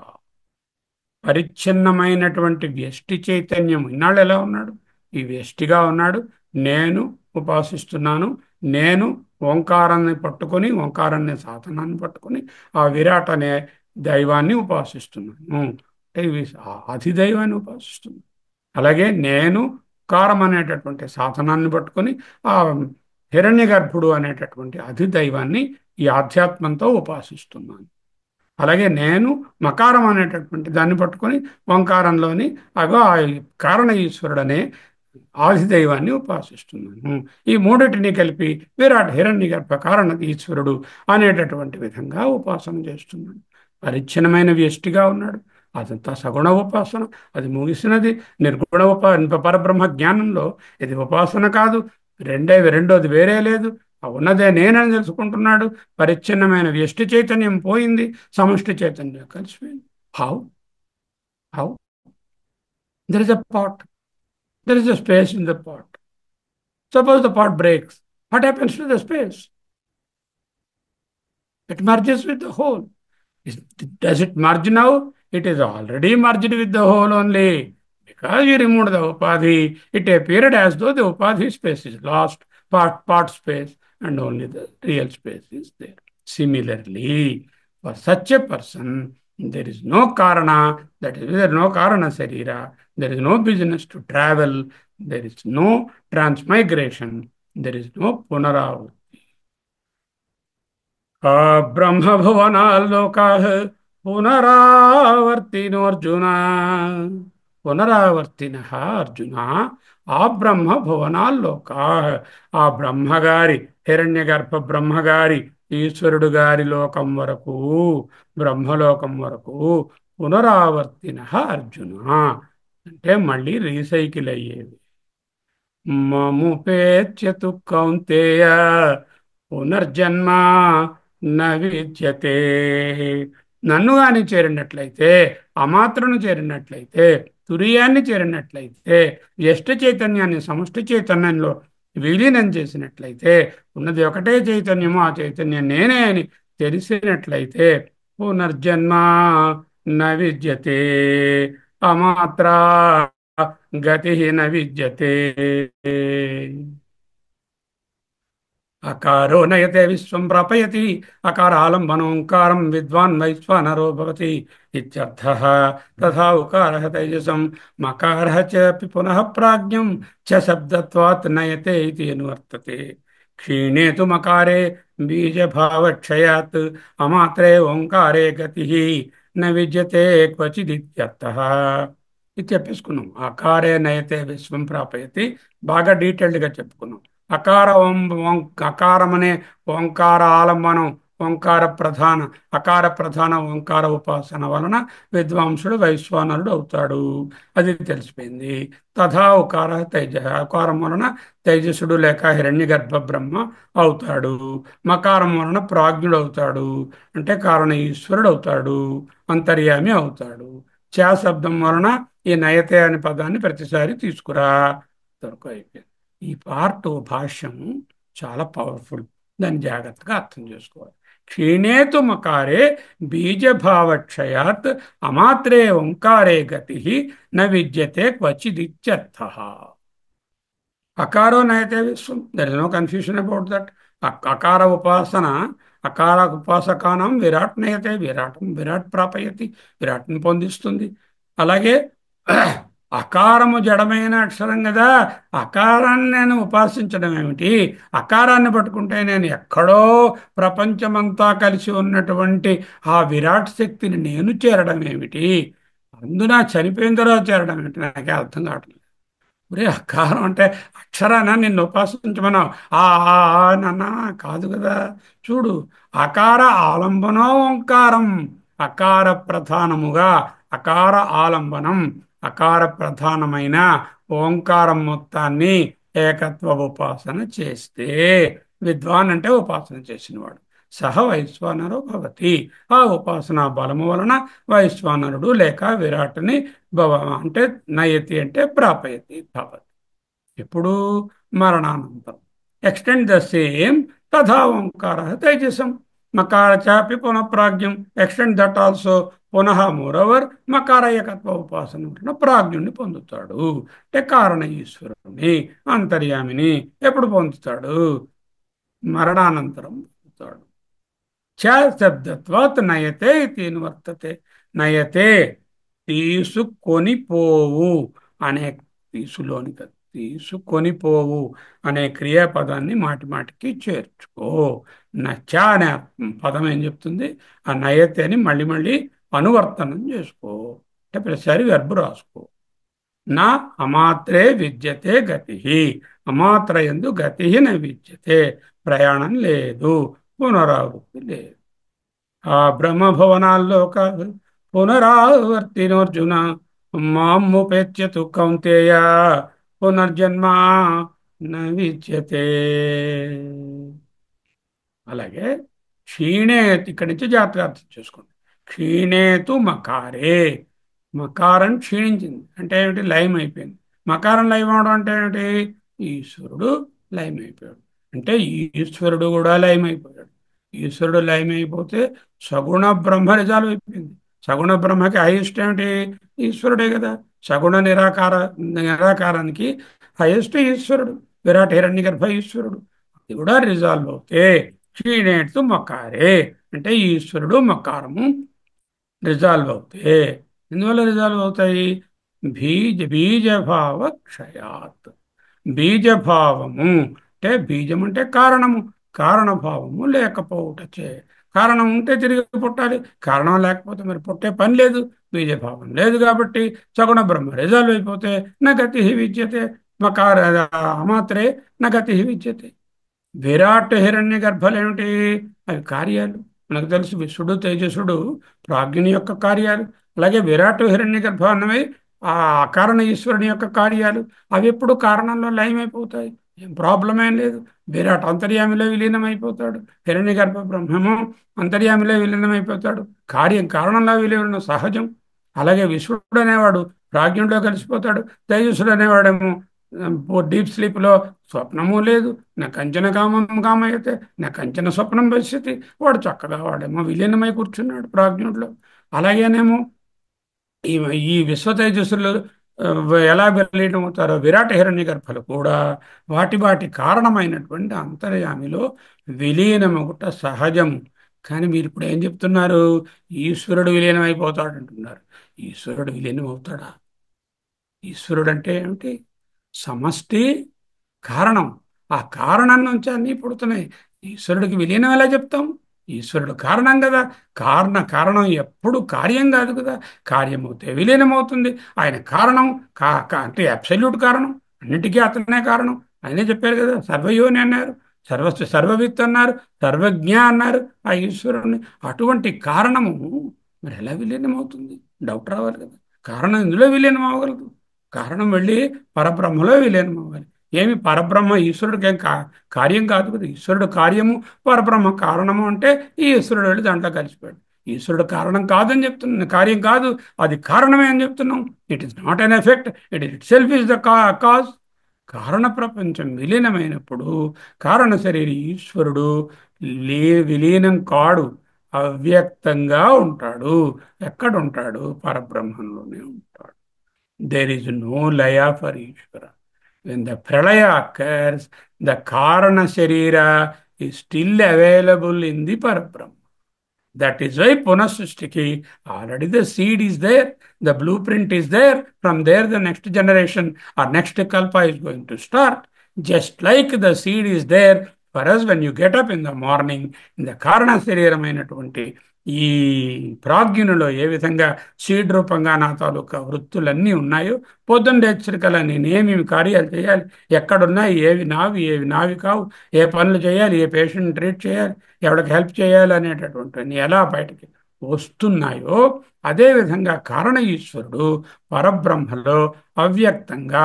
పరిచ్ఛిన్నమైనటువంటి వ్యష్టి చైతన్యం ఇన్నాళ్ళు ఎలా ఉన్నాడు, ఈ వ్యష్టిగా ఉన్నాడు. నేను ఉపాసిస్తున్నాను. నేను ఓంకారాన్ని పట్టుకొని, ఓంకారాన్ని సాధనాన్ని పట్టుకొని ఆ విరాట్ అనే దైవాన్ని ఉపాసిస్తున్నాను. అంటే ఇవి అధిదైవాన్ని ఉపాసిస్తున్నాను. అలాగే నేను కారం అనేటటువంటి సాధనాన్ని పట్టుకొని ఆ హిరణ్య గర్భుడు అనేటటువంటి అధిదైవాన్ని ఈ ఆధ్యాత్మంతో ఉపాసిస్తున్నాను. అలాగే నేను మకారం అనేటటువంటి దాన్ని పట్టుకొని ఓంకారంలోని అగో ఆ కారణ ఈశ్వరుడు అనే ఆదిదైవాన్ని ఉపాసిస్తున్నాను. ఈ మూడిటిని కలిపి విరాట్ హిరణ్య గర్భ కారణ ఈశ్వరుడు అనేటటువంటి విధంగా ఉపాసన చేస్తున్నాడు. పరిచ్ఛిన్నమైన వ్యష్టిగా ఉన్నాడు. అదంతా సగుణ ఉపాసన. అది ముగిసినది. నిర్గుణ పరబ్రహ్మ జ్ఞానంలో ఇది ఉపాసన కాదు. రెండోది వేరే లేదు. ఆ ఉన్నదే నేనని తెలుసుకుంటున్నాడు. పరిచ్ఛిన్నమైన వ్యష్టి చైతన్యం పోయింది. సమష్టి చైతన్యం కలిసిపోయింది. How how there is a pot. There is a space in the pot. Suppose the pot breaks. What happens to the space? It merges with the whole. Does it merge now? It is already merged with the whole only. Because you removed the upadhi, it appeared as though the upadhi space is lost, part space, and only the real space is there. Similarly, for such a person, there is no karana, that is, there is no karana sarira, there is no business to travel, there is no transmigration, there is no punaravrti. ఆ బ్రహ్మభువనాల్లోకా పునరావర్తినోర్జున పునరావర్తిన అర్జున. ఆ బ్రహ్మభువనాల్లోకా, ఆ బ్రహ్మగారి హిరణ్య గర్భ బ్రహ్మగారి ఈశ్వరుడు గారి లోకం వరకు, బ్రహ్మలోకం వరకు పునరావర్తిన అర్జున అంటే మళ్ళీ రీసైకిల్ అయ్యేవి. మముపేత్యతు కౌంతేయ పునర్జన్మ న విద్యతే. నన్ను గాని చేరినట్లయితే, అమాత్రను చేరినట్లయితే, తురియాన్ని చేరినట్లయితే, వ్యష్టి చైతన్యాన్ని సమష్టి చైతన్యంలో విలీనం చేసినట్లయితే, ఉన్నది ఒకటే చైతన్యము, ఆ చైతన్యం నేనే అని తెలిసినట్లయితే, పునర్జన్మ న విద్యతే అమాత్ర గతి న విద్యతే. అకారో నయతే విశ్వం ప్రాపయతి అకారాలంబనోంకారం విద్వాన్ వైశ్వానరో భవతి ఇత్యర్థః. తథా ఉకారః తైజసం మకారః చ పునః ప్రాజ్ఞం చ శబ్దత్వాత్ నయతే ఇతి అనువర్తతే. క్షీణే తు మకారే బీజభావక్షయాత్ అమాత్రే ఓంకారే గతిః న విద్యతే క్వచిదిత్యర్థః. ఇది చెప్పేసుకున్నాం. అకారే నయతే విశ్వం ప్రాపయతి బాగా డీటెయిల్డ్గా చెప్పుకున్నాం. అకార అకారం అనే ఓంకార ఆలంబనం, ఓంకార ప్రధాన అకార ప్రధాన ఓంకార ఉపాసన వలన విద్వాంసుడు వైశ్వానరుడు అవుతాడు. అది తెలిసిపోయింది. తథా ఉకార తైజ, అకారం వలన తైజసుడు లేక హిరణ్య గర్భ బ్రహ్మ అవుతాడు. మకారం వలన ప్రాజ్ఞుడు అవుతాడు, అంటే కారణ ఈశ్వరుడు అవుతాడు, అంతర్యామి అవుతాడు. చా శబ్దం వలన ఈ నయతే అనే పదాన్ని ప్రతిసారి తీసుకురా వరకు అయిపోయింది. ఈ పార్ట్ భాష్యము చాలా పవర్ఫుల్. దాన్ని జాగ్రత్తగా అర్థం చేసుకోవాలి. క్షీణేతు మకారే బీజభావక్షయాత్ అమాత్రే ఓంకారే గతి న విద్యతే క్వచిదిత్యర్థః. అకారో నయతే విశ్వం, there is no confusion about that. అకార ఉపాసన, అకార ఉపాసకానం విరాట్ నయతే, విరాట్ ప్రాపయతి, విరాట్ని పొందిస్తుంది. అలాగే అకారము జడమైన అక్షరం కదా, అకారాన్ని నేను ఉపాసించడం ఏమిటి? అకారాన్ని పట్టుకుంటే నేను ఎక్కడో ప్రపంచమంతా కలిసి ఉన్నటువంటి ఆ విరాట్ శక్తిని నేను చేరడం ఏమిటి? అందున చనిపోయిన తర్వాత చేరడం ఏమిటి? నాకే అర్థం కావట్లేదు. ఒరే అకారం అంటే అక్షరాన నిన్ను ఉపాసించమన్నావు, నన్నా కాదు కదా. చూడు, అకార ఆలంబనో ఓంకారం, అకార ప్రధానముగా అకార ఆలంబనం, అకార ప్రధానమైన ఓంకారం మొత్తాన్ని ఏకత్వ ఉపాసన చేస్తే, విద్వాన్ అంటే ఉపాసన చేసినవాడు, సహ వైశ్వానరో భవతి. ఆ ఉపాసనా బలము వలన వైశ్వానరుడు లేక విరాట్ని అంటే నయతి అంటే ప్రాపయతి భవతి. ఇప్పుడు మరణానంతరం. ఎక్స్టెండ్ ద సేమ్ తథా ఓంకార తైజసం. మకార చాపి పునః ప్రాజ్ఞం. Extend that also. పునః మోరోవర్ మకార ఏకత్వ ఉపాసన ఉంటున్న ప్రాజ్ఞుణ్ణి పొందుతాడు. అంటే కారణ ఈశ్వరుని అంతర్యామిని ఎప్పుడు పొందుతాడు? మరణానంతరం పొందుతాడు. చ శబ్దత్వాత్ నయతే ఇది వర్తతే. నయతే తీసుకొని పోవు అనే, తీసులోని కాదు, తీసుకొని పోవు అనే క్రియాపదాన్ని మాటి మాటికి చేర్చుకో. నచ్చ అనే పదం ఏం చెప్తుంది? ఆ నయతే అని మళ్ళీ మళ్ళీ అనువర్తనం చేసుకో. అంటే ప్రతిసారి వెర్బు రాసుకో. నా అమాత్రే విద్యతే గతి. అమాత్ర యందు గతి న విద్యతే. ప్రయాణం లేదు, పునరావృత్తి లేదు. ఆ బ్రహ్మభవనాల్లో కాదు. పునరావర్తినోర్జున మాముపేత్యతు కౌంతేయ పునర్జన్మ న విద్యతే. అలాగే క్షీణే, ఇక్కడి నుంచి జాగ్రత్తగా అర్థం చేసుకోండి. క్షీణేతు మకారే. మకారం క్షీణించింది అంటే ఏమిటి? లయం అయిపోయింది. మకారం లయం అవడం అంటే ఏమిటి? ఈశ్వరుడు లయం అయిపోయాడు. అంటే ఈశ్వరుడు కూడా లయం అయిపోయాడు. ఈశ్వరుడు లయం అయిపోతే సగుణ బ్రహ్మ రిజాల్వ్ అయిపోయింది. సగుణ బ్రహ్మకి హైయెస్ట్ ఏమిటి? ఈశ్వరుడే కదా. సగుణ నిరాకారానికి హైయెస్ట్ ఈశ్వరుడు. విరాట్ హిరణ్యగర్భ ఈశ్వరుడు. ఇది కూడా రిజాల్వ్ అవుతే క్షీణేతు మకారే అంటే ఈశ్వరుడు మకారము రిజాల్వ్ అవుతే. ఎందువల్ల రిజాల్వ్ అవుతాయి? బీజభావ క్షయాత్. బీజభావము అంటే బీజం అంటే కారణము. కారణభావము లేకపోవటచే. కారణం ఉంటే తిరిగి పుట్టాలి. కారణం లేకపోతే మరి పుట్టే పని లేదు. బీజభావం లేదు కాబట్టి సగుణ బ్రహ్మ రిజాల్వ్ అయిపోతే నగతి విద్యతే. మకార అమాత్రే నగతి విద్యతే. విరాట్ హిరణ్య గర్భాలు ఏమిటి? అవి కార్యాలు. మనకు తెలుసు విశ్వడు తేజస్సుడు ప్రాజ్ఞుని యొక్క కార్యాలు. అలాగే విరాట్ హిరణ్య గర్భ అన్నవి ఆ అకారణ ఈశ్వరుని యొక్క కార్యాలు. అవి ఎప్పుడు కారణంలో లయమైపోతాయి. ఏం ప్రాబ్లం ఏం లేదు. విరాట్ అంతర్యామిలో విలీనం అయిపోతాడు. హిరణ్య గర్భ బ్రహ్మము అంతర్యామిలో విలీనం అయిపోతాడు. కార్యం కారణంలో విలీనం సహజం. అలాగే విశ్వడు అనేవాడు ప్రాజ్ఞుడిలో కలిసిపోతాడు. తేజస్సుడు అనేవాడేమో డీప్ స్లీప్లో స్వప్నము లేదు. నా కంచన కామం కామయతే నా కంచన స్వప్నం పశ్యతి. వాడు చక్కగా వాడేమో విలీనమై కూర్చున్నాడు ప్రాజ్ఞుడిలో. అలాగేనేమో ఈ ఈ విశ్వ తేజస్సులు ఎలా విలీనం అవుతారో విరాట హిరణ్య గర్భలు కూడా వాటి వాటి కారణమైనటువంటి అంతర్యామిలో విలీనమగుట సహజము. కానీ మీరు ఇప్పుడు ఏం చెప్తున్నారు? ఈశ్వరుడు విలీనం అయిపోతాడు అంటున్నారు. ఈశ్వరుడు విలీనం అవుతాడా? ఈశ్వరుడు అంటే ఏమిటి? సమష్టి కారణం. ఆ కారణం నుంచి అన్నీ పుడుతున్నాయి. ఈశ్వరుడికి విలీనం ఎలా చెప్తాం? ఈశ్వరుడు కారణం కదా. కారణం ఎప్పుడు కార్యం కాదు కదా. కార్యమవుతే విలీనమవుతుంది. ఆయన కారణం అంటే అబ్సల్యూట్ కారణం. అన్నిటికీ అతనే కారణం. ఆయనే చెప్పారు కదా, సర్వయోని అన్నారు, సర్వవిత్ అన్నారు, సర్వజ్ఞ అన్నారు ఆ ఈశ్వరుని. అటువంటి కారణము మరి ఎలా విలీనమవుతుంది? డౌట్ రావాలి కదా. కారణం ఇందులో విలీనం అవ్వగలదు. కారణం వెళ్ళి పరబ్రహ్మలో విలీనం అవ్వాలి. ఏమి పరబ్రహ్మ ఈశ్వరుడికి ఏం కార్యం కాదు కదా. ఈశ్వరుడు కార్యము, పరబ్రహ్మ కారణము అంటే ఈ ఈశ్వరుడు వెళ్ళి దాంట్లో కలిసిపోయాడు. ఈశ్వరుడు కారణం కాదని చెప్తున్నాను, కార్యం కాదు, అది కారణమే అని చెప్తున్నాం. It is not an effect, it self is the cause. కారణ ప్రపంచం విలీనమైనప్పుడు కారణ శరీర ఈశ్వరుడు విలీనం కాడు, అవ్యక్తంగా ఉంటాడు. ఎక్కడ ఉంటాడు? పరబ్రహ్మంలోనే ఉంటాడు. There is no laya for Ishvara. When the pralaya occurs, the Karana Sharira is still available in the Parabrahma. That is why Punasristiki, already the seed is there, the blueprint is there. From there, the next generation or next Kalpa is going to start. Just like the seed is there for us when you get up in the morning, in the Karana శరీరమైనటువంటి ఈ ప్రాజ్ఞునిలో ఏ విధంగా seed రూపంగా నా తాలూకా వృత్తులన్నీ ఉన్నాయో, పొద్దున్న హెచ్చరికలా నేనేమి కార్యాలు చేయాలి, ఎక్కడున్నాయి, ఏవి నావి కావు, ఏ పనులు చేయాలి, ఏ పేషెంట్ ట్రీట్ చేయాలి, ఎవరికి హెల్ప్ చేయాలి అనేటటువంటి ఎలా బయటకి వస్తున్నాయో, అదేవిధంగా కారణ ఈశ్వరుడు పరబ్రహ్మలో అవ్యక్తంగా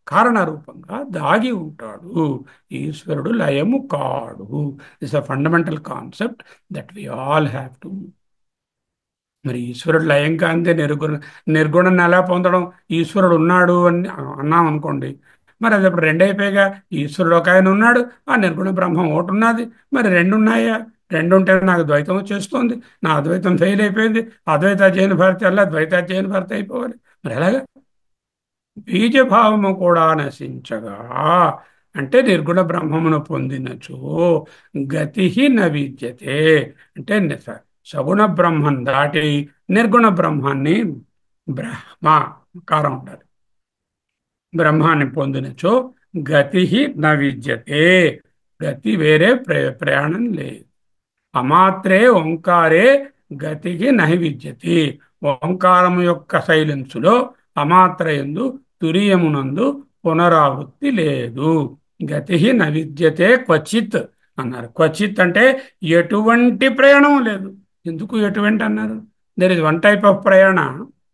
కారణరూపంగా దాగి ఉంటాడు. ఈశ్వరుడు లయము కాడు. It's a fundamental concept that we all have to. మరి ఈశ్వరుడు లయం కాందే నిర్గుణాన్ని ఎలా పొందడం? ఈశ్వరుడు ఉన్నాడు అని అన్నాం అనుకోండి, మరి అది అప్పుడు రెండు అయిపోయాగా. ఈశ్వరుడు ఒక ఆయన ఉన్నాడు, ఆ నిర్గుణ బ్రహ్మం ఒకటి ఉన్నది, మరి రెండు ఉన్నాయా? రెండు ఉంటే నాకు ద్వైతం వచ్చేస్తుంది, నా అద్వైతం ఫెయిల్ అయిపోయింది, అద్వైత చేయని భర్త అలా ద్వైత చేయని భర్త అయిపోవాలి. మరి ఎలాగా? బీజభావము కూడా నశించగా, అంటే నిర్గుణ బ్రహ్మమును పొందినచో గతి న విద్యతే. అంటే సగుణ బ్రహ్మం దాటి నిర్గుణ బ్రహ్మాన్ని, బ్రహ్మ కారం ఉండాలి, బ్రహ్మాన్ని పొందినచో గతి న విద్యతే. గతి వేరే, ప్రయాణం లేదు. అమాత్రే ఓంకారే గతికి నహి విద్యతి. ఓంకారము యొక్క సైలెన్సులో అమాత్రయందు, తురియమునందు పునరావృత్తి లేదు. గతి న విద్యతే క్వచిత్ అన్నారు. క్వచిత్ అంటే ఎటువంటి ప్రయాణం లేదు. ఎందుకు ఎటువంటి అన్నారు? There is one type of ప్రయాణ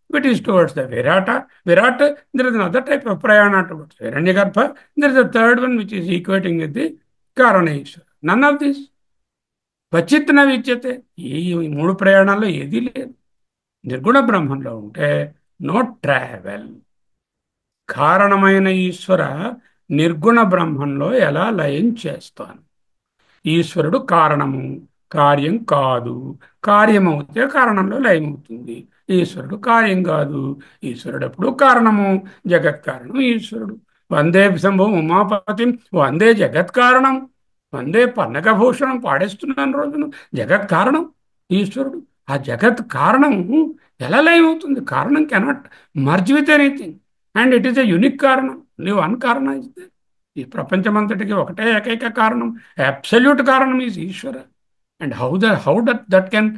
it is towards the Virat. There is another type of ప్రయాణ towards Hiranyagarbha. There is the third one which is equating with the karana Ishwara. None of this క్వచిత్ న విద్యతే. ఈ మూడు ప్రయాణాల్లో ఏదీ లేదు. నిర్గుణ బ్రహ్మంలో ఉంటే నో ట్రావెల్. కారణమైన ఈశ్వర నిర్గుణ బ్రహ్మంలో ఎలా లయం చేస్తాను? ఈశ్వరుడు కారణము, కార్యం కాదు. కార్యమవుతే కారణంలో లయమవుతుంది. ఈశ్వరుడు కార్యం కాదు. ఈశ్వరుడు ఎప్పుడు కారణము. జగత్ కారణం ఈశ్వరుడు. వందే శంభుం ఉమాపతిం, వందే జగత్ కారణం, వందే పన్నగభూషణం పాడేస్తున్నాను రోజును. జగత్ కారణం ఈశ్వరుడు. ఆ జగత్ కారణము ఎలా లయమవుతుంది? కారణం cannot merge with anything, and it is a unique కారణం. నీవు వన్ కారణం ఇస్తే ఈ ప్రపంచమంతటికి ఒకటే ఏకైక కారణం, అబ్సల్యూట్ కారణం is Ishvara. And how that can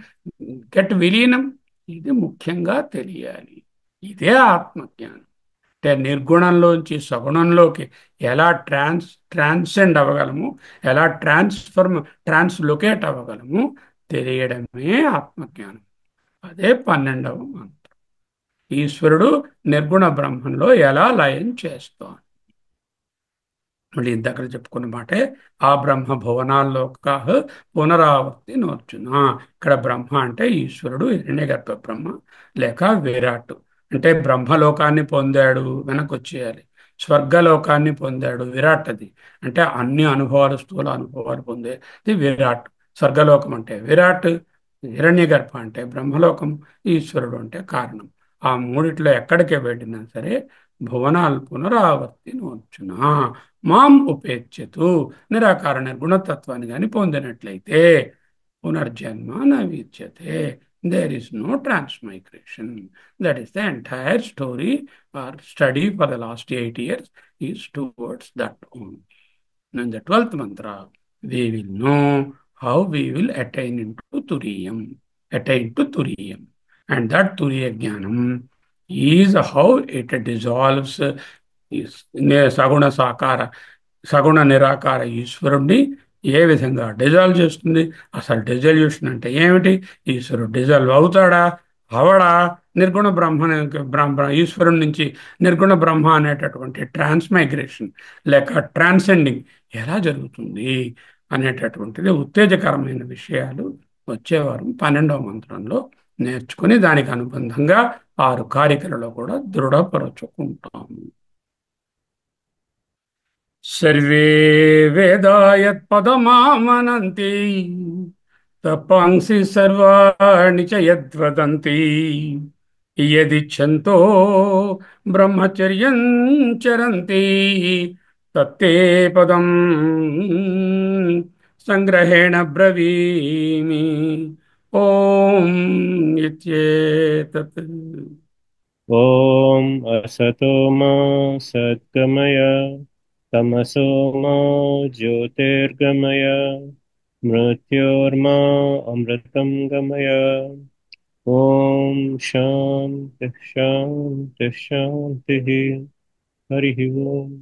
get విలీనం, ఇది ముఖ్యంగా తెలియాలి. ఇదే ఆత్మజ్ఞానం. అంటే నిర్గుణంలోంచి సగుణంలోకి ఎలా ట్రాన్సెండ్ అవ్వగలము, ఎలా ట్రాన్స్లొకేట్ అవ్వగలము తెలియడమే ఆత్మజ్ఞానం. అదే 12వ మంత్రం. ఈశ్వరుడు నిర్గుణ బ్రహ్మంలో ఎలా లయం చేస్తాం. మళ్ళీ ఇందాక చెప్పుకున్న మాటే, ఆ బ్రహ్మ భువనాల్లో పునరావర్తి నోర్చున. ఇక్కడ బ్రహ్మ అంటే ఈశ్వరుడు, హిరణ్యగర్భ బ్రహ్మ లేక విరాట్. అంటే బ్రహ్మలోకాన్ని పొందాడు, వెనక్కి వచ్చేయాలి. స్వర్గలోకాన్ని పొందాడు, విరాట్ అది. అంటే అన్ని అనుభవాలు, స్థూల అనుభవాలు పొందేది విరాట్. స్వర్గలోకం అంటే విరాట్, హిరణ్యగర్భ అంటే బ్రహ్మలోకం, ఈశ్వరుడు అంటే కారణం. ఆ మూడిట్లో ఎక్కడికి వెళ్ళినా సరే భువనాలు పునరావర్తి నోర్చున. మాం ఉపేక్షతు, నిరాకార నిర్గుణతత్వాన్ని కానీ పొందినట్లయితే పునర్జన్మ న విద్యతే. There is no transmigration. That is the entire story or study for the last 8 years is towards that only. In the 12th mantra, we will know how we will attain to Turiyam. And that Turiya Jnanam is how it dissolves సగుణ సాకార, సగుణ నిరాకార ఈశ్వరుణ్ణి ఏ విధంగా dissolve చేస్తుంది. అసలు dissolution అంటే ఏమిటి? ఈశ్వరుడు డిజాల్వ్ అవుతాడా, అవడా? నిర్గుణ ఈశ్వరుడి నుంచి నిర్గుణ బ్రహ్మ అనేటటువంటి ట్రాన్స్మైగ్రేషన్ లేక ట్రాన్సెండింగ్ ఎలా జరుగుతుంది అనేటటువంటిది ఉత్తేజకరమైన విషయాలు వచ్చేవారం 12వ మంత్రంలో నేర్చుకుని దానికి అనుబంధంగా 6 కారికలలో కూడా దృఢపరచుకుంటాము. సర్వే వేదా యత్పదమామనంతి తపాంసి సర్వాణి చ యద్వదంతి యదిచ్ఛంతో బ్రహ్మచర్యం చరంతి తత్తే పదం సంగ్రహేణ బ్రవీమి. ఓం ఇత్యేతత్. ॐ असतो मा सद्गमय तमसो मा ज्योतिर्गमय मृत्योर्मा अमृतं गमय। ॐ शान्तिः शान्तिः शान्तिः। हरिः ओम्।